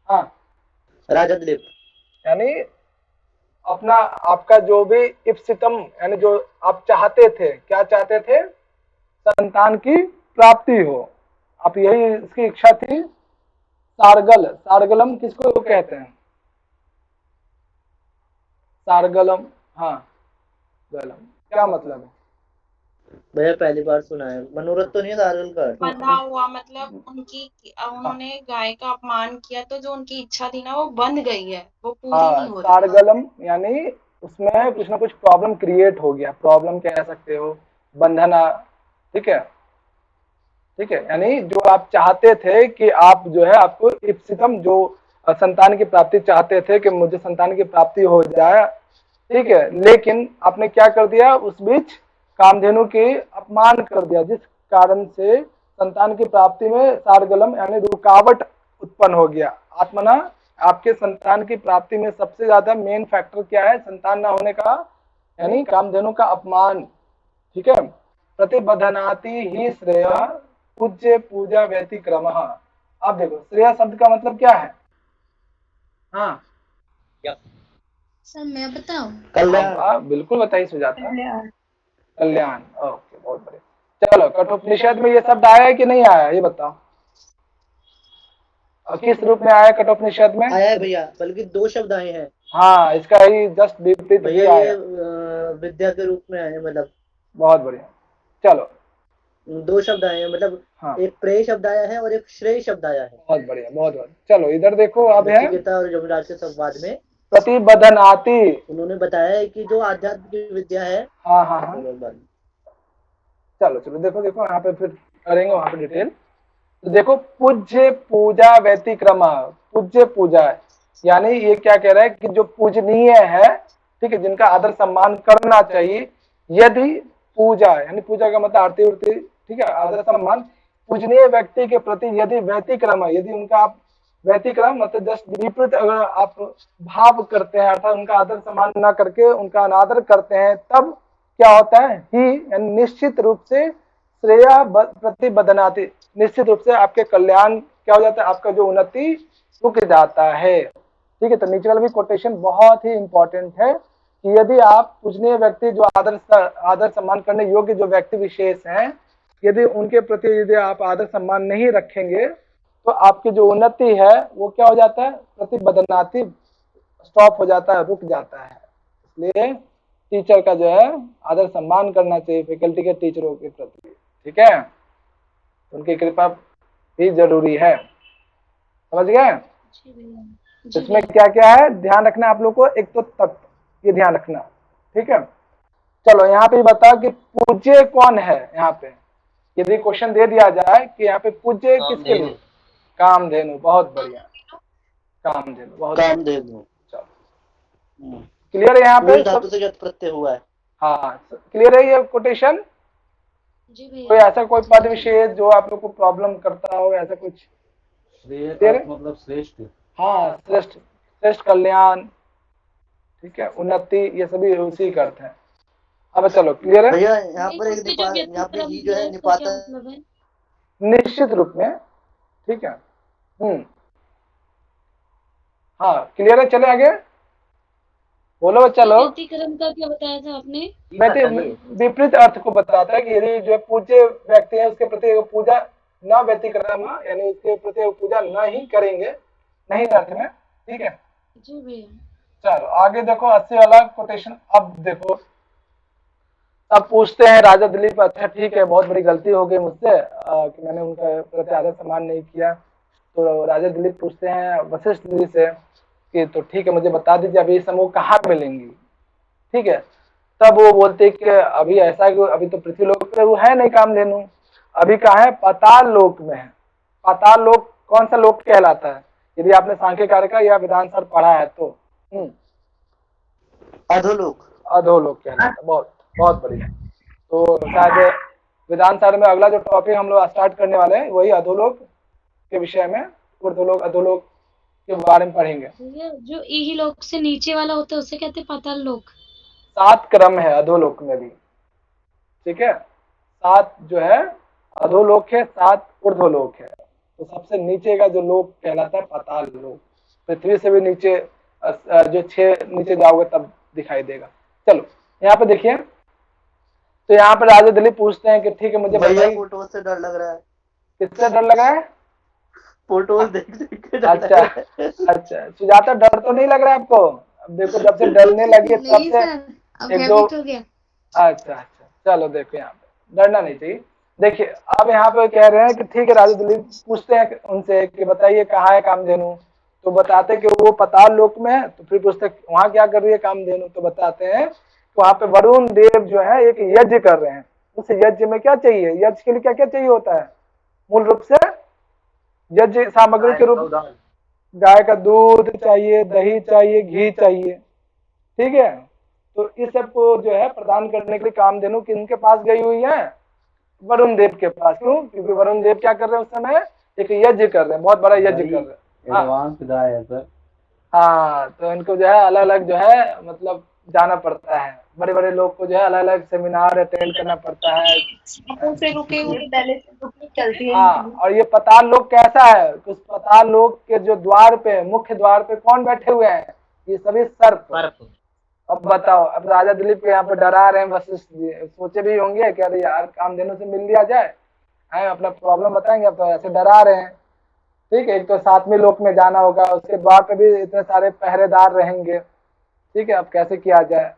हाँ राजा दिलीप, यानी अपना आपका जो भी इप्सितम, यानी जो आप चाहते थे, क्या चाहते थे? संतान की प्राप्ति हो, आप यही इसकी इच्छा थी। सार्गलम किसको कहते हैं? सार्गलम, हाँ गलम, क्या मतलब है? भैया पहली बार सुना है, मनोरथ तो नहीं है सार्गल का? बंधा हुआ मतलब उन्होंने गाय का अपमान किया तो जो उनकी इच्छा थी ना वो बंध गई है, वो पूरी नहीं हो रही। सार्गलम यानी उसमें कुछ ना कुछ प्रॉब्लम क्रिएट हो गया, प्रॉब्लम कह सकते हो, बंधना। ठीक है, ठीक है, यानी जो आप चाहते थे कि आप जो है आपको इप्सितम, जो संतान की प्राप्ति चाहते थे कि मुझे संतान की प्राप्ति हो जाए, ठीक है, लेकिन आपने क्या कर दिया? उस बीच कामधेनु के अपमान कर दिया, जिस कारण से संतान की प्राप्ति में सार्गलम यानी रुकावट उत्पन्न हो गया। आत्मना, आपके संतान की प्राप्ति में सबसे ज्यादा मेन फैक्टर क्या है? संतान न होने का, यानी कामधेनु का अपमान। ठीक है, प्रतिबध्नाति ही श्रेय पूज्य पूजा व्यतिक्रमः। अब देखो, श्रेय शब्द का मतलब क्या है? हाँ सर मैं बताऊं? कल्याण, बिल्कुल बताइए सुजाता। कल्याण, ओके, बहुत बढ़िया। चलो, कठोपनिषद में ये शब्द आया है कि नहीं आया, ये बताओ। और किस रूप में आया कठोपनिषद में? आया है भैया, बल्कि 2 शब्द आए हैं। हाँ, इसका ही जस्ट विपरीत भैया, ये विद्या के रूप में आए, मतलब बहुत बढ़िया। चलो 2 शब्द आए हैं, मतलब हाँ। एक प्रेय शब्द आया है और एक श्रेय शब्द आया है। बहुत बढ़िया, बहुत बढ़िया। चलो इधर देखो, अब है और जमराज के संवाद में प्रतिबध्नाति, उन्होंने बताया है कि जो आध्यात्म की विद्या है। हाँ हाँ हाँ, चलो चलो देखो देखो, यहाँ पे फिर करेंगे वहां पे डिटेल। तो देखो, पूज्य पूजा व्यतिक्रम, पूज्य पूजा यानी ये क्या कह रहा है कि जो पूजनीय है, ठीक है, जिनका आदर सम्मान करना चाहिए, यदि पूजा यानी पूजा का मतलब आरती उरती, ठीक है, आदर सम्मान पूजनीय व्यक्ति के प्रति यदि व्यतिक्रम, यदि उनका आप व्यतिक्रम मतलब जस्ट विपरीत अगर आप भाव करते हैं, अर्थात उनका आदर सम्मान न करके उनका अनादर करते हैं, तब क्या होता है, ही यानी निश्चित रूप से श्रेय प्रतिबदनाति, निश्चित रूप से आपके कल्याण क्या हो जाता है, आपका जो उन्नति रुक जाता है। ठीक है, तो नीचे वाला भी कोटेशन बहुत ही इंपॉर्टेंट है कि यदि आप पूजनीय व्यक्ति जो आदर सम्मान करने योग्य जो व्यक्ति विशेष हैं, यदि उनके प्रति यदि आप आदर सम्मान नहीं रखेंगे तो आपकी जो उन्नति है वो क्या हो जाता है, प्रतिबदनाति, स्टॉप हो जाता है, रुक जाता है। इसलिए टीचर का जो है आदर सम्मान करना चाहिए फैकल्टी के टीचरों के प्रति। ठीक है, उनकी कृपा भी जरूरी है। समझ गए? इसमें क्या क्या है ध्यान रखना आप लोग को, एक तो तत्व ये ध्यान रखना। ठीक है, चलो यहाँ पे बताओ कि पूज्य कौन है। यहाँ पे यदि क्वेश्चन दे दिया जाए कि यहाँ पे पूज्य किसके लिए, कामधेनु। बहुत बढ़िया, कामधेनु, बहुत कामधेनु। चलो क्लियर है यहाँ पे धातु से यत् प्रत्यय हुआ है। हाँ क्लियर है ये कोटेशन? कोई ऐसा कोई पद विशेष जो आप लोग को प्रॉब्लम करता हो, ऐसा कुछ? मतलब श्रेष्ठ। हाँ, श्रेष्ठ, श्रेष्ठ कल्याण, ठीक है, उन्नति, ये सभी उसी का अर्थ है। अब चलो क्लियर है भैया? यहाँ पर एक यहाँ पे ही जो है निपातन, निश्चित रूप में। ठीक है, हाँ क्लियर है। चले आगे, बोलो बच्चा लोग। व्यतिक्रम का क्या बताया था आपने? विपरीत अर्थ को बताता है कि यदि जो पूज्य व्यक्ति है उसके प्रति पूजा न व्यतिक्रम, यानी उसके प्रति पूजा न ही करेंगे, नहीं अर्थ में। ठीक है जी भैया। चलो आगे देखो 80 वाला कोटेशन। अब देखो, अब पूछते हैं राजा दिलीप, अच्छा ठीक है बहुत बड़ी गलती हो गई मुझसे कि मैंने उनका प्रति आदर सम्मान नहीं किया। तो राजा दिलीप पूछते हैं वशिष्ठ जी से कि तो ठीक है मुझे बता दीजिए अभी समूह कहाँ मिलेंगी। ठीक है, तब वो बोलते कि अभी ऐसा है कि अभी तो पृथ्वी लोक पे वो है नहीं कामधेनु, अभी कहाँ है, पाताल लोक में है। पाताल लोक कौन सा लोक कहलाता है, यदि आपने सांख्य कारक या विधान सर पढ़ा है तो? अधोलोक। अधोलोक कहलाता है। बहुत बहुत बढ़िया। तो शायद विधान सर में अगला जो टॉपिक हम लोग स्टार्ट करने वाले हैं वही अधोलोक के विषय में, ऊर्ध्वलोक अधोलोक के बारे में पढ़ेंगे। जो इही लोक से नीचे वाला होता है उसे कहते हैं पाताल लोक। 7 क्रम है अधोलोक में भी। ठीक है, 7 जो है अधोलोक है, 7 ऊर्ध्वलोक है। तो सबसे नीचे का जो लोक कहलाता है पाताल लोक। पृथ्वी से भी नीचे जो 6 नीचे जाओगे तब दिखाई देगा। चलो यहाँ पे देखिए, तो यहाँ पे राजा दिलीप पूछते हैं कि ठीक है मुझे बताइए, फोटो से डर लग रहा है। किससे डर लगा है? फोटो देख के। अच्छा सुजाता, डर तो नहीं लग रहा है आपको? अब देखो जब से डरने लगी तब से एक दो। अच्छा चलो देखो यहाँ पे डरना नहीं चाहिए। देखिए अब यहाँ पे कह रहे हैं कि ठीक है, राजा दिलीप पूछते हैं उनसे कि बताइए कहाँ है कामधेनु, तो बताते कि वो पाताल लोक में है। तो फिर पूछते वहां क्या कर रही है कामधेनु, तो बताते हैं वहां पे वरुण देव जो है एक यज्ञ कर रहे हैं। उस यज्ञ में क्या चाहिए, यज्ञ के लिए क्या क्या चाहिए होता है, मूल रूप से यज्ञ सामग्री के रूप में गाय का दूध चाहिए, दही चाहिए, घी चाहिए। ठीक है, तो इस सब को जो है प्रदान करने के लिए कामधेनु किनके पास गई हुई है, वरुण देव के पास। क्यों? क्योंकि वरुण देव क्या कर रहे हैं उस समय, एक यज्ञ कर रहे हैं, बहुत बड़ा यज्ञ कर रहे हैं। एडवांस गाय है सर। हाँ, तो इनको जो है अलग अलग जो है मतलब जाना पड़ता है, बड़े बड़े लोग को जो है अलग अलग सेमिनार अटेंड करना पड़ता है। से रुके हुए पहले से रुके चलती है। हाँ, और ये पाताल लोक कैसा है, उस पाताल लोक के जो द्वार पे, मुख्य द्वार पे कौन बैठे हुए हैं, ये सभी सर्प। अब बताओ, अब राजा दिलीप को यहाँ पे डरा रहे हैं वशिष्ठ जी, सोचे भी होंगे कि अरे यार कामधेनु से मिल लिया जाए, अपना प्रॉब्लम बताएंगे, अब तो ऐसे डरा रहे हैं। ठीक है, एक तो 7वें लोक में जाना होगा, उसके द्वार पे भी इतने सारे पहरेदार रहेंगे। ठीक है, अब कैसे किया जाए।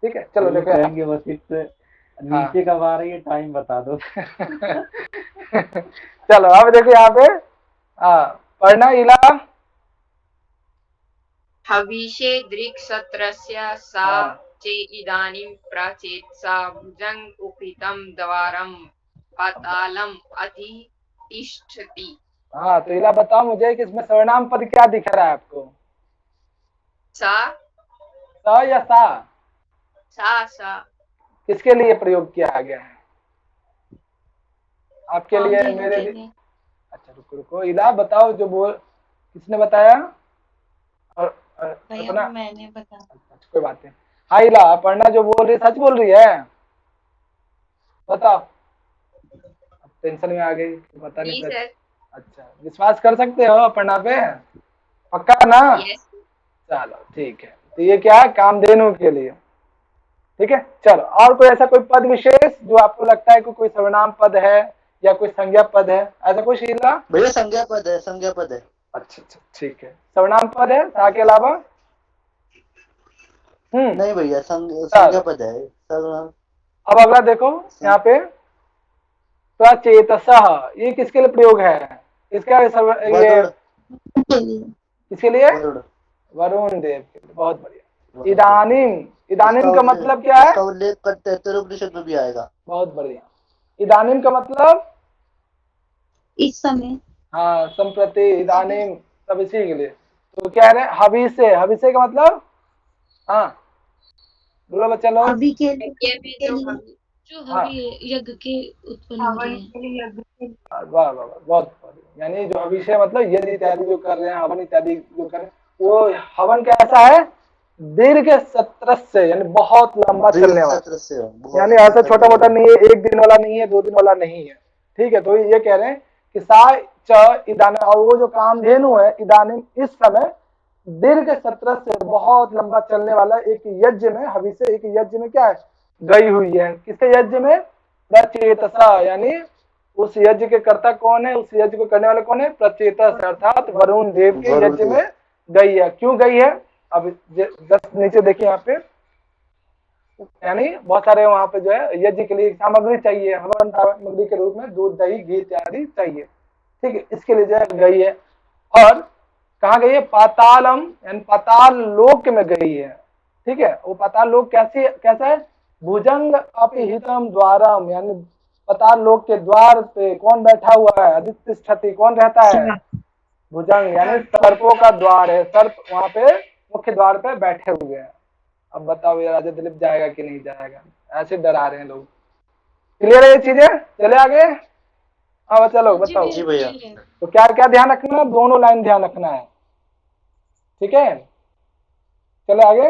ठीक है, चलो देखो वशिष्ठ नीचे कब आ रही है, टाइम बता दो। चलो अब देखो यहाँ पे पढ़ना इला। हविषे दृक्सत्रस्य सा चे इदानीं प्राचेत सा भुजंग उपितं द्वारम पातालम अधितिष्ठति। हाँ, तो इला बताओ मुझे कि इसमें सर्वनाम पद क्या दिख रहा है आपको, सा या सा? सा किसके लिए प्रयोग किया गया है? आपके लिए, मेरे लिए? अच्छा रुको इला बताओ, जो बोल किसने बताया? और अपना मैंने बताया। अच्छा कोई बात नहीं। हाइला, अपर्णा जो बोल रही सच बोल रही है? बताओ। टेंशन में आ गई, पता नहीं सच। अच्छा, विश्वास कर सकते हो अपर्णा पे? पक्का ना? चलो ठीक है, तो ये क्या है, कामधेनु के लिए। ठीक है, चलो और कोई ऐसा कोई पद विशेष जो आपको लगता है कि कोई सर्वनाम पद है या कोई संज्ञा पद है, ऐसा कुछ शीला? भैया संज्ञा पद है, संज्ञा पद है। अच्छा अच्छा ठीक है, सर्वनाम पद है ता के अलावा? नहीं भैया संज्ञा पद है सर्वनाम। अब अगला देखो यहाँ पे, प्रचेतसः, ये किसके लिए प्रयोग है? इसका ये किसके लिए? वरुण देव के लिए। बहुत बढ़िया। इदानीम, इदानीम का मतलब क्या है? उल्लेख करते उपनिषद में भी आएगा। बहुत बढ़िया। इदानीम का मतलब? इस समय। हाँ, संप्रति, इदानीम, सब इसी के लिए। तो क्या है, हविष्य, हविष्य का मतलब? हाँ बोलो बच्चा लोग। अभी के जो हवि यज्ञ के उत्पन्न हो रहे हैं। वाह वाह वाह, बहुत बढ़िया। यानी जो अभिषेक मतलब यज्ञ इत्यादि जो कर रहे हैं, हवन इत्यादि जो कर रहे हैं, वो हवन कैसा है? दीर्घ सत्र से, यानी बहुत लंबा चलने वाला, यानी ऐसा छोटा मोटा नहीं है, एक दिन वाला नहीं है, 2 दिन वाला नहीं है। ठीक है, तो ये कह रहे हैं कि सा च इदानीम, और वो जो कामधेनु है इदानीम इस समय दीर्घ सत्र से, बहुत लंबा चलने वाला एक यज्ञ में, हविष्य एक यज्ञ में क्या है, गई हुई है। किसके यज्ञ में? प्रचेतसा, यानी उस यज्ञ के कर्ता कौन है, उस यज्ञ को करने वाले कौन है? प्रचेतस, अर्थात वरुण देव के यज्ञ में गई है। क्यों गई है? अब जस्ट नीचे देखिए यहाँ पे, यानी बहुत सारे वहां पे जो है यज्ञ के लिए सामग्री चाहिए, हवन सामग्री के रूप में दूध दही घी इत्यादि चाहिए। ठीक है, इसके लिए जो है गई है। और कहाँ गई है? पातालम, यानी पाताल लोक में गई है। ठीक है, वो पाताल लोक कैसा है? भुजंग अपिहितम द्वारम, यानी पाताल लोक के द्वार पे कौन बैठा हुआ है? आदित्य तिष्ठति, कौन रहता है? भुजंग, यानी सर्पों का द्वार है, सर्प वहां पे मुख्य द्वार पे बैठे हुए हैं। अब बताओ ये राजा दिलीप जाएगा कि नहीं जाएगा? ऐसे डरा रहे हैं लोग। क्लियर है ये चीजें? चले आगे। हाँ चलो बताओ। जी भैया। तो क्या क्या ध्यान रखना है? दोनों लाइन ध्यान रखना है। ठीक है, चले आगे।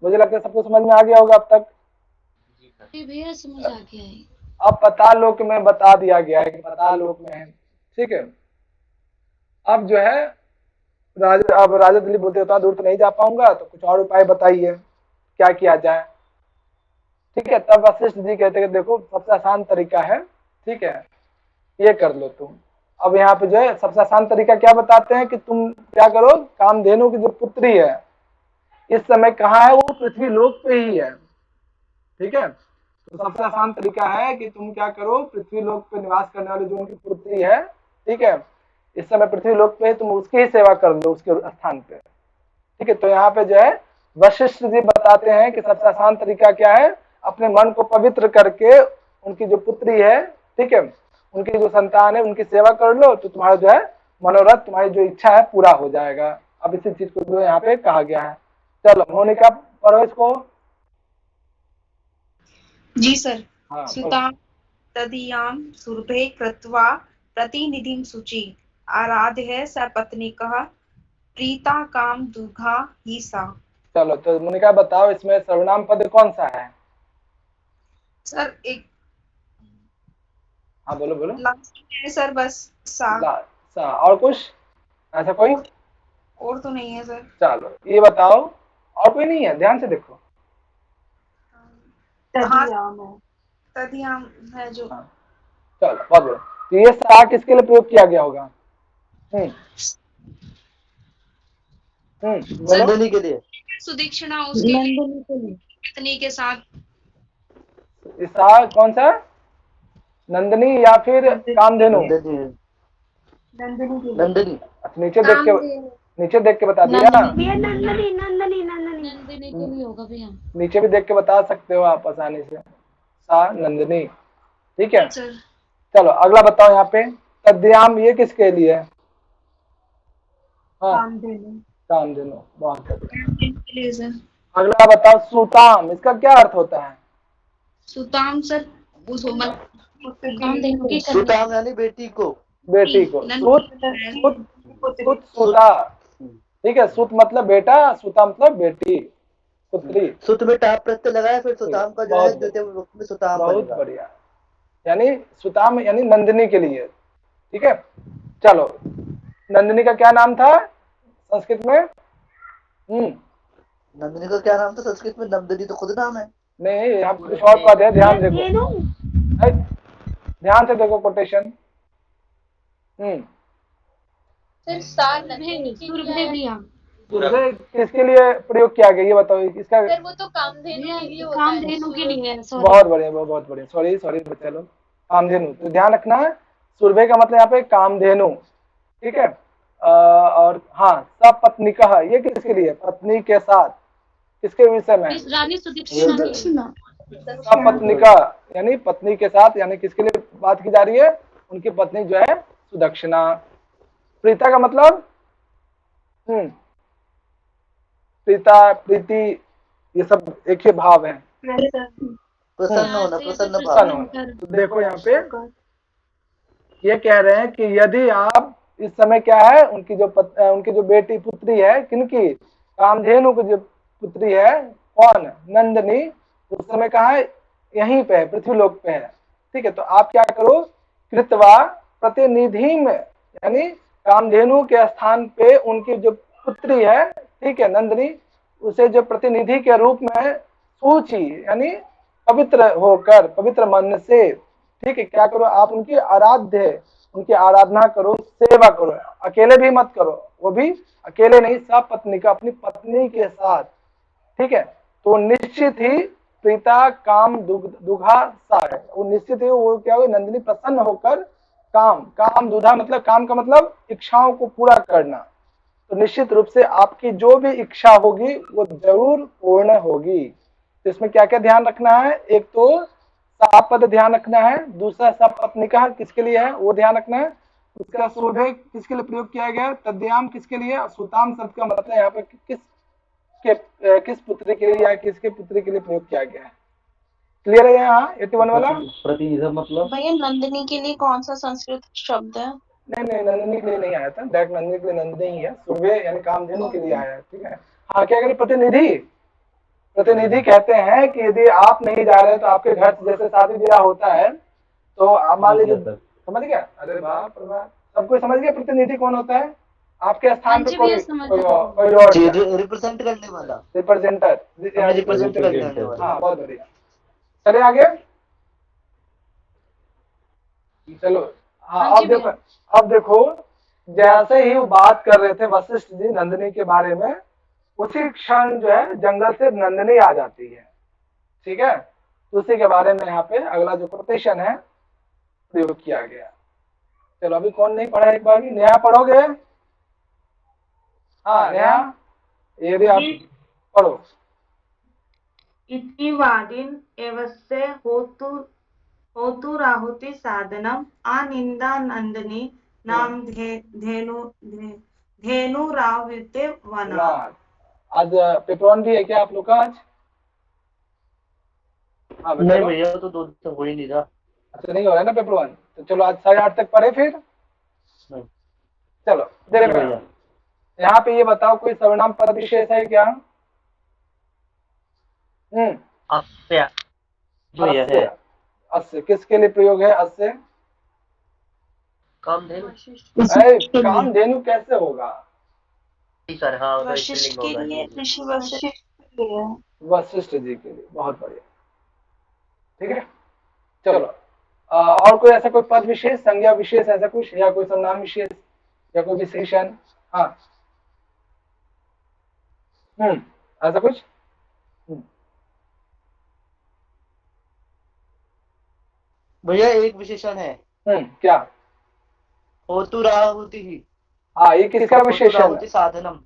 मुझे लगता है सबको समझ में आ गया होगा अब तक। भैया समझ आ गया है। अब पाताल लोक में बता दिया गया है कि पाताल लोक में है। ठीक है, अब जो है अब राजा दिलीप बोलते उतना दूर तो नहीं जा पाऊंगा, तो कुछ और उपाय बताइए क्या किया जाए। ठीक है, तब वशिष्ठ जी कहते हैं देखो सबसे आसान तरीका है, ठीक है, ये कर लो तुम। अब यहाँ पे जो है सबसे आसान तरीका क्या बताते हैं कि तुम क्या करो, कामधेनु की जो पुत्री है इस समय कहाँ है? वो पृथ्वी लोक पे ही है। ठीक है, तो सबसे आसान तरीका है कि तुम क्या करो, पृथ्वी लोक पे निवास करने वाली जो उनकी पुत्री है, ठीक है, इस समय पृथ्वी लोक पे तुम उसकी ही सेवा कर लो उसके स्थान पे। ठीक है, तो यहाँ पे जो है वशिष्ठ जी बताते हैं कि सबसे आसान तरीका क्या है, अपने मन को पवित्र करके उनकी जो पुत्री है, ठीक है, उनकी जो संतान है उनकी सेवा कर लो, तो तुम्हारा जो है मनोरथ, तुम्हारी जो इच्छा है पूरा हो जाएगा। अब इसी चीज को जो यहाँ पे कहा गया है। चलो मोनिका पढ़ो इसको। जी सर। हाँ, सुतां तदीयां सुरभे कृत्वा प्रतिनिधिं शुचि आराध्य सपत्नीकः प्रीता काम दुर्गा ही सा। चलो तो मोनिका बताओ इसमें सर्वनाम पद कौन सा है? सर एक हाँ बोलो बोलो। लास्ट में है सर, बस सा। सा और कुछ ऐसा कोई? और तो नहीं है सर। चलो ये बताओ, और कोई नहीं है? ध्यान से देखो। तदीयां है जो। हाँ। चलो बहुत बढ़िया। तो ये सा किसके लिए प्रयोग किया गया होगा? नंदिनी के लिए। सुदीक्षिणा उसकी पत्नी के साथ। सा कौन सा? नंदिनी या फिर कामधेनु? नंदिनी। नीचे देख के बता दिया। नंदिनी नंदिनी नंदिनी नंदिनी के लिए होगा भैया। नीचे भी देख के बता सकते हो आप आसानी से। सा नंदिनी। ठीक है, चलो अगला बताओ यहाँ पे। तद्याम ये किसके लिए है? हाँ कामधेनु, बहुत बढ़िया। अगला बताओ सुताम, इसका क्या अर्थ होता है? सुताम सर सुताम यानी बेटी को। बेटी को। सुत सुता। ठीक है, सुत मतलब बेटा, सुता मतलब बेटी। पुत्री। सुत में टाप प्रत्यय लगाया, फिर सुताम का जो है बहुत द्वितीय विभक्ति में सुताम बहुत बनेगा। बढ़िया, यानी सुताम यानी नंदिनी के लिए। ठीक है, चलो नंदिनी का क्या नाम था संस्कृत में? नंदिनी का क्या नाम था संस्कृत में? नंदिनी तो खुद नाम है। नहीं, यहाँ पे कुछ और पद है, ध्यान देखो, धेनु ध्यान से देखो कोटेशन। फिर सार नंदिनी की क्या है? सुरभि किसके लिए प्रयोग किया गया ये बताओ इसका? फिर वो तो कामधेनु के लिए होता है। कामधेनु के लिए है, सॉरी। बहुत बढ़िया, बहुत बढ़िया, सॉरी सॉरी बच्चा लोग, कामधेनु। तो ध्यान रखना है, सुरभि का मतलब यहाँ पे कामधेनु। ठीक है, और हाँ, सपत्निकः ये किसके लिए? पत्नी के साथ, किसके विषय में? रानी सुदक्षिणा। सपत्निका यानी पत्नी के साथ, यानी किसके लिए बात की जा रही है? उनकी पत्नी जो है सुदक्षिणा। प्रीता का मतलब? प्रीता, प्रीति, ये सब एक ही भाव है। प्रसन्न होना, प्रसन्न भाव। प्रसन्न होना। तो देखो यहाँ पे ये कह रहे हैं कि यदि आप इस समय क्या है, उनकी जो बेटी पुत्री है, किनकी? कामधेनु की जो पुत्री है, कौन? नंदिनी। उस समय कहाँ है? यहीं पे है, पृथ्वीलोक पे है। ठीक है, तो आप क्या करो, कृत्वा प्रतिनिधि में, यानी कामधेनु के स्थान पे उनकी जो पुत्री है, ठीक है, नंदिनी, उसे जो प्रतिनिधि के रूप में सूची, यानी पवित्र होकर, पवित्र मन से, ठीक है, क्या करो आप? उनकी उनकी आराधना करो, सेवा करो, अकेले भी मत करो, वो भी अकेले नहीं, सपत्नी का, अपनी पत्नी के साथ। ठीक है, तो निश्चित ही प्रीता काम दुघा सा है, वो निश्चित ही वो क्या हुई? नंदिनी प्रसन्न होकर काम दुधा मतलब काम का मतलब इच्छाओं को पूरा करना। तो निश्चित रूप से आपकी जो भी इच्छा होगी वो जरूर पूर्ण होगी। तो इसमें क्या क्या ध्यान रखना है? एक तो सापद ध्यान रखना है, दूसरा सपत्निका किसके लिए है वो ध्यान रखना है, उसका सुरभि किसके लिए प्रयोग किया गया है, तद्याम किसके लिए, सुताम शब्द का मतलब यहाँ पे किस पुत्री के लिए या किसके पुत्री के लिए प्रयोग किया गया है। क्लियर है यहाँ 81 वाला? प्रतिनिधि मतलब भैया नंदिनी के लिए कौन सा संस्कृत शब्द है? नहीं, नंदिनी के लिए नहीं आया था, डायरेक्ट नंदिनी के लिए नंदिनी ही है, सुरभि यानी कामधेनु के लिए आया है। ठीक है, हाँ, क्या करें? प्रतिनिधि कहते हैं कि यदि आप नहीं जा रहे तो आपके घर जैसे शादी ब्याह होता है, तो आप मान लीजिए, समझ गया? अरे बाप रे बाप, सब कोई समझ गया प्रतिनिधि कौन होता है? आपके स्थान पे कोई और रिप्रेजेंट करने वाला, रिप्रेजेंट करने वाला। हाँ, बहुत बढ़िया। चले आगे, चलो। हाँ, अब देखो जैसे ही वो बात कर रहे थे वशिष्ठ जी नंदिनी के बारे में, उसी क्षण जो है जंगल से नंदिनी आ जाती है। ठीक है, तो उसी के बारे में यहाँ पे अगला जो कोटेशन है प्रयोग किया गया। चलो, अभी कौन नहीं पढ़ा? एक बार नेहा पढ़ोगे? हाँ नेहा, ये भी आप पढ़ो। इति वादिन एवस्य होतुराहुति साधनम आनिंदा नंदिनी नाम धेनुरावृते वना। आज पेपर वन भी है क्या आप लोग का आज? हाँ, नहीं भैया, तो 2 दिन से हो ही नहीं रहा। अच्छा, नहीं हो रहा है ना पेपर वन, तो चलो आज 8:30 तक पढ़े फिर। चलो देर में यहाँ पे ये बताओ, कोई सर्वनाम पद विशेष है क्या? अस्य अस्य किसके लिए प्रयोग है? अस्य कामधेनु। कामधेनु कैसे होगा? सर हाँ, वशिष्ठ के लिए, ऋषि वशिष्ठ जी के लिए। बहुत बढ़िया, ठीक है। चलो, और कोई ऐसा कोई पद विशेष, संज्ञा विशेष, ऐसा कुछ, या कोई सर्वनाम विशेष या कोई विशेषण? हाँ, ऐसा कुछ? भैया एक विशेषण है। क्या? होतुराहुति ही। हाँ, ये किसका विशेषण है? साधनम,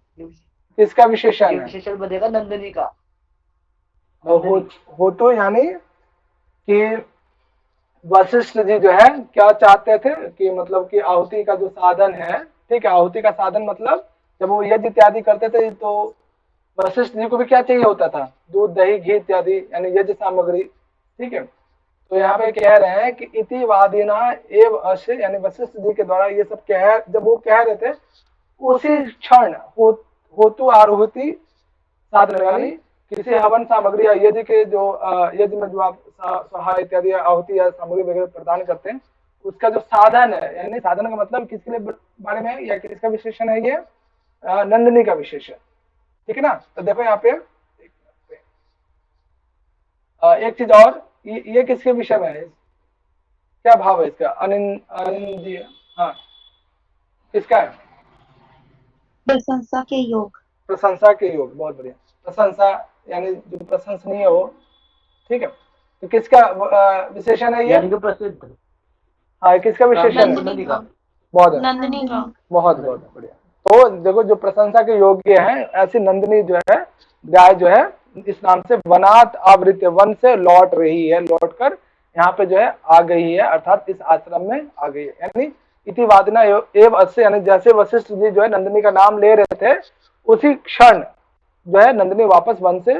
किसका विशेषण है? विशेषण बनेगा नंदिनी का। होतु यानी कि वशिष्ठ जी जो है क्या चाहते थे कि मतलब कि आहुति का जो साधन है, ठीक है, आहुति का साधन मतलब जब वो यज्ञ इत्यादि करते थे तो वशिष्ठ जी को भी क्या चाहिए होता था? दूध, दही, घी इत्यादि, यानी यज्ञ सामग्री। ठीक है, तो यहाँ पे कह रहे हैं कि इति वादिना एव अस्य, यानी वशिष्ठ जी के द्वारा ये सब जब वो कह रहे थे, उसी क्षण होतु आरोहति साधन, यानी किसी हवन सामग्री या यज्ञ के जो यज्ञ में जो आप स्वाहा इत्यादि आहुति या सामग्री वगैरह प्रदान करते हैं, उसका जो साधन है, यानी साधन का मतलब किसके लिए बारे में या किसका विशेषण है, ये नंदिनी का विशेषण, ठीक है ना। तो देखो यहाँ पे एक चीज और, ये किसके विषय में है, क्या भाव है इसका, अनिंद जी, हाँ किसका है, प्रशंसा के योग। प्रशंसा के योग, बहुत बढ़िया। प्रशंसा यानी जो प्रशंसनीय हो, ठीक है। तो किसका विशेषण है ये, यानी कि प्रसिद्ध। हाँ किसका विशेषण है, नंदिनी का। बहुत नंदिनी का। बहुत बढ़िया। तो देखो जो प्रशंसा के योग्य है, ऐसी नंदिनी जो है, गाय जो है, इस नाम से वनात आवृत्य, वन से लौट रही है, लौट कर यहाँ पे जो है आ गई है, अर्थात इस आश्रम में आ गई है। यानी इति वादना एव अस्य, यानी जैसे वशिष्ठ जी जो है नंदिनी का नाम ले रहे थे, उसी क्षण जो है नंदिनी वापस वन से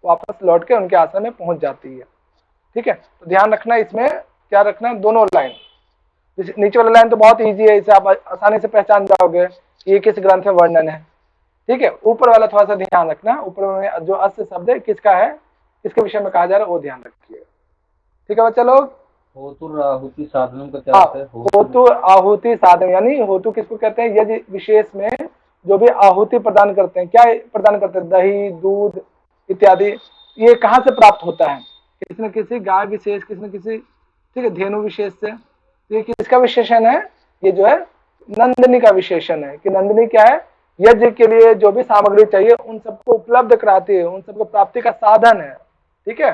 वापस लौट के उनके आश्रम में पहुंच जाती है, ठीक है। तो ध्यान रखना इसमें, क्या रखना, दोनों लाइन, नीचे वाला लाइन तो बहुत इजी है, इसे आप आसानी से पहचान जाओगे ये किस ग्रंथ में वर्णन है, ठीक है। ऊपर वाला थोड़ा सा ध्यान रखना, ऊपर में जो अस्य शब्द है किसका है, किसके विषय में कहा जा रहा है, वो ध्यान रखिएगा, ठीक है बच्चा लोग। होतु आहुति साधनों का क्या अर्थ है? होतु आहुति साधन, यानी होतु किसको कहते हैं, यज्ञ विशेष में जो भी आहुति प्रदान करते हैं, क्या प्रदान करते हैं, दही दूध इत्यादि, ये कहाँ से प्राप्त होता है, किसी न किसी गाय विशेष, किसी न किसी, ठीक है, धेनु विशेष से। ये किसका विशेषण है, ये जो है नंदिनी का विशेषण है, कि नंदिनी क्या है, यज्ञ के लिए जो भी सामग्री चाहिए उन सबको उपलब्ध कराती है, उन सबको प्राप्ति का साधन है, ठीक है।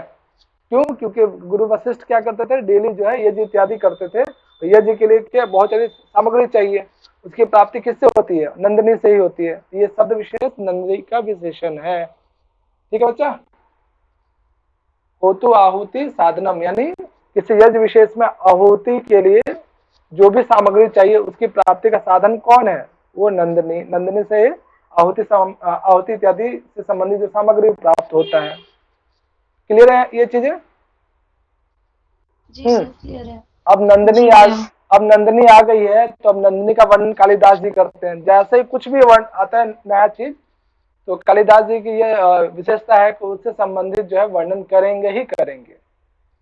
क्यों, क्योंकि गुरु वशिष्ठ क्या करते थे, डेली जो है यज्ञ इत्यादि करते थे, तो यज्ञ के लिए क्या बहुत सारी सामग्री चाहिए, उसकी प्राप्ति किससे होती है, नंदिनी से ही होती है। ये शब्द विशेष नंदिनी का विशेषण है, ठीक है बच्चा। होतु आहुति साधनम, यानी किसी यज्ञ विशेष में आहुति के लिए जो भी सामग्री चाहिए उसकी प्राप्ति का साधन कौन है, वो नंदिनी, नंदिनी से आहुति इत्यादि से संबंधित जो सामग्री प्राप्त होता है। क्लियर है ये चीजें? जी सर क्लियर है। अब नंदिनी आ गई है, तो अब नंदिनी का वर्णन कालिदास जी करते हैं। जैसे ही कुछ भी वर्ण आता है नया चीज, तो कालिदास जी की ये विशेषता है कि उससे संबंधित जो है वर्णन करेंगे ही करेंगे।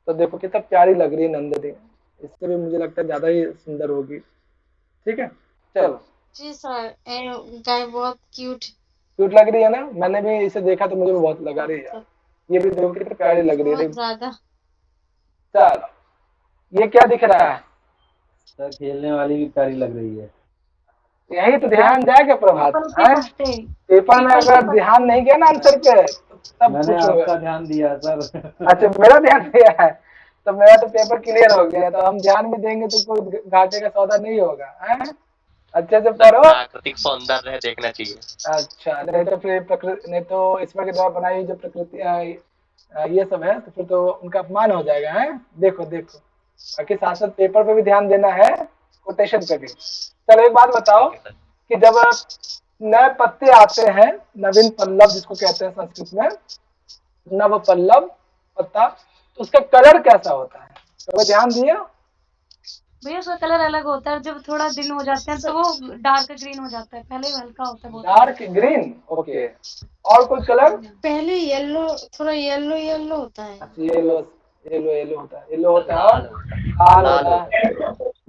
तो देखो कितना प्यारी लग रही है नंदिनी, इससे भी मुझे लगता है ज्यादा ही सुंदर होगी, ठीक है। चलो जी सर, गाय बहुत क्यूट लग रही है ना, मैंने भी इसे देखा तो मुझे भी बहुत लगा रही है, ये भी देखो कितनी प्यारी लग रही है। ज्यादा। चलो ये क्या दिख रहा है, सर खेलने वाली भी प्यारी लग रही है। यही तो ध्यान जाएगा प्रभात है, पेपर में अगर ध्यान नहीं गया ना आंसर पे तब मैंने आपका ध्यान दिया सर। अच्छा मेरा ध्यान दिया है, तो मेरा तो पेपर क्लियर हो गया, तो हम ध्यान भी देंगे तो कोई घाटे का सौदा नहीं होगा, है? अच्छे से पढ़ो, प्राकृतिक सौंदर्य है, देखना चाहिए। अच्छा, नहीं तो फिर प्रकृति, नहीं तो ईश्वर के द्वारा बनाई हुई जो प्रकृति ये सब है, तो फिर तो उनका अपमान हो जाएगा, है? देखो देखो, बाकी साथ साथ पेपर पे भी ध्यान देना है, कोटेशन पे भी। चलो एक बात बताओ कि जब नए पत्ते आते हैं, नवीन पल्लव जिसको कहते हैं संस्कृत में, नव पल्लव पत्ता, तो उसका कलर कैसा होता है, तो ध्यान दिया भैया? उसका कलर अलग होता है, जब थोड़ा दिन हो जाते हैं तो वो डार्क ग्रीन हो जाता है, पहले हल्का होता है। Dark green, okay. और कोई कलर? पहले येलो, थोड़ा येलो येलो होता है। येलो येलो होता है, येलो होता है, और लाल होता है,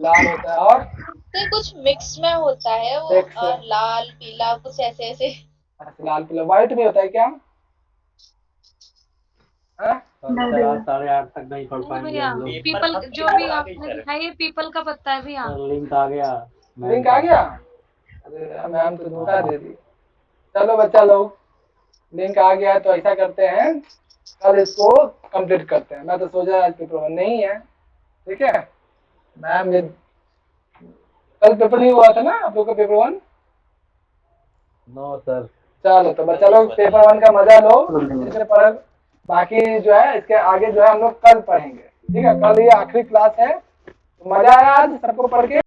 लाल होता है, और तो कुछ मिक्स में होता है वो, लाल पीला कुछ ऐसे ऐसे। अच्छा लाल पीला, व्हाइट भी होता है क्या? 8:30 तक नहीं पढ़ पाएंगे हम लोग। पीपल जो भी आपने दिखाई है, पीपल का पत्ता है भी। हाँ लिंक आ गया, अरे मैम तो धोखा दे दी। चलो बच्चा लोग, लिंक आ गया, तो ऐसा करते हैं कल इसको कंप्लीट करते हैं। मैं तो सोचा आज पेपर 1 नहीं है, ठीक है मैम, ये कल पेपर नहीं हुआ था ना आप लोग का, पेपर 1? No sir. चलो तो बच्चा लोग पेपर 1 का मजा लो, पर बाकी जो है इसके आगे जो है हम लोग कल पढ़ेंगे, ठीक है। कल ये आखिरी क्लास है, तो मजा आया आज सबको पढ़ के?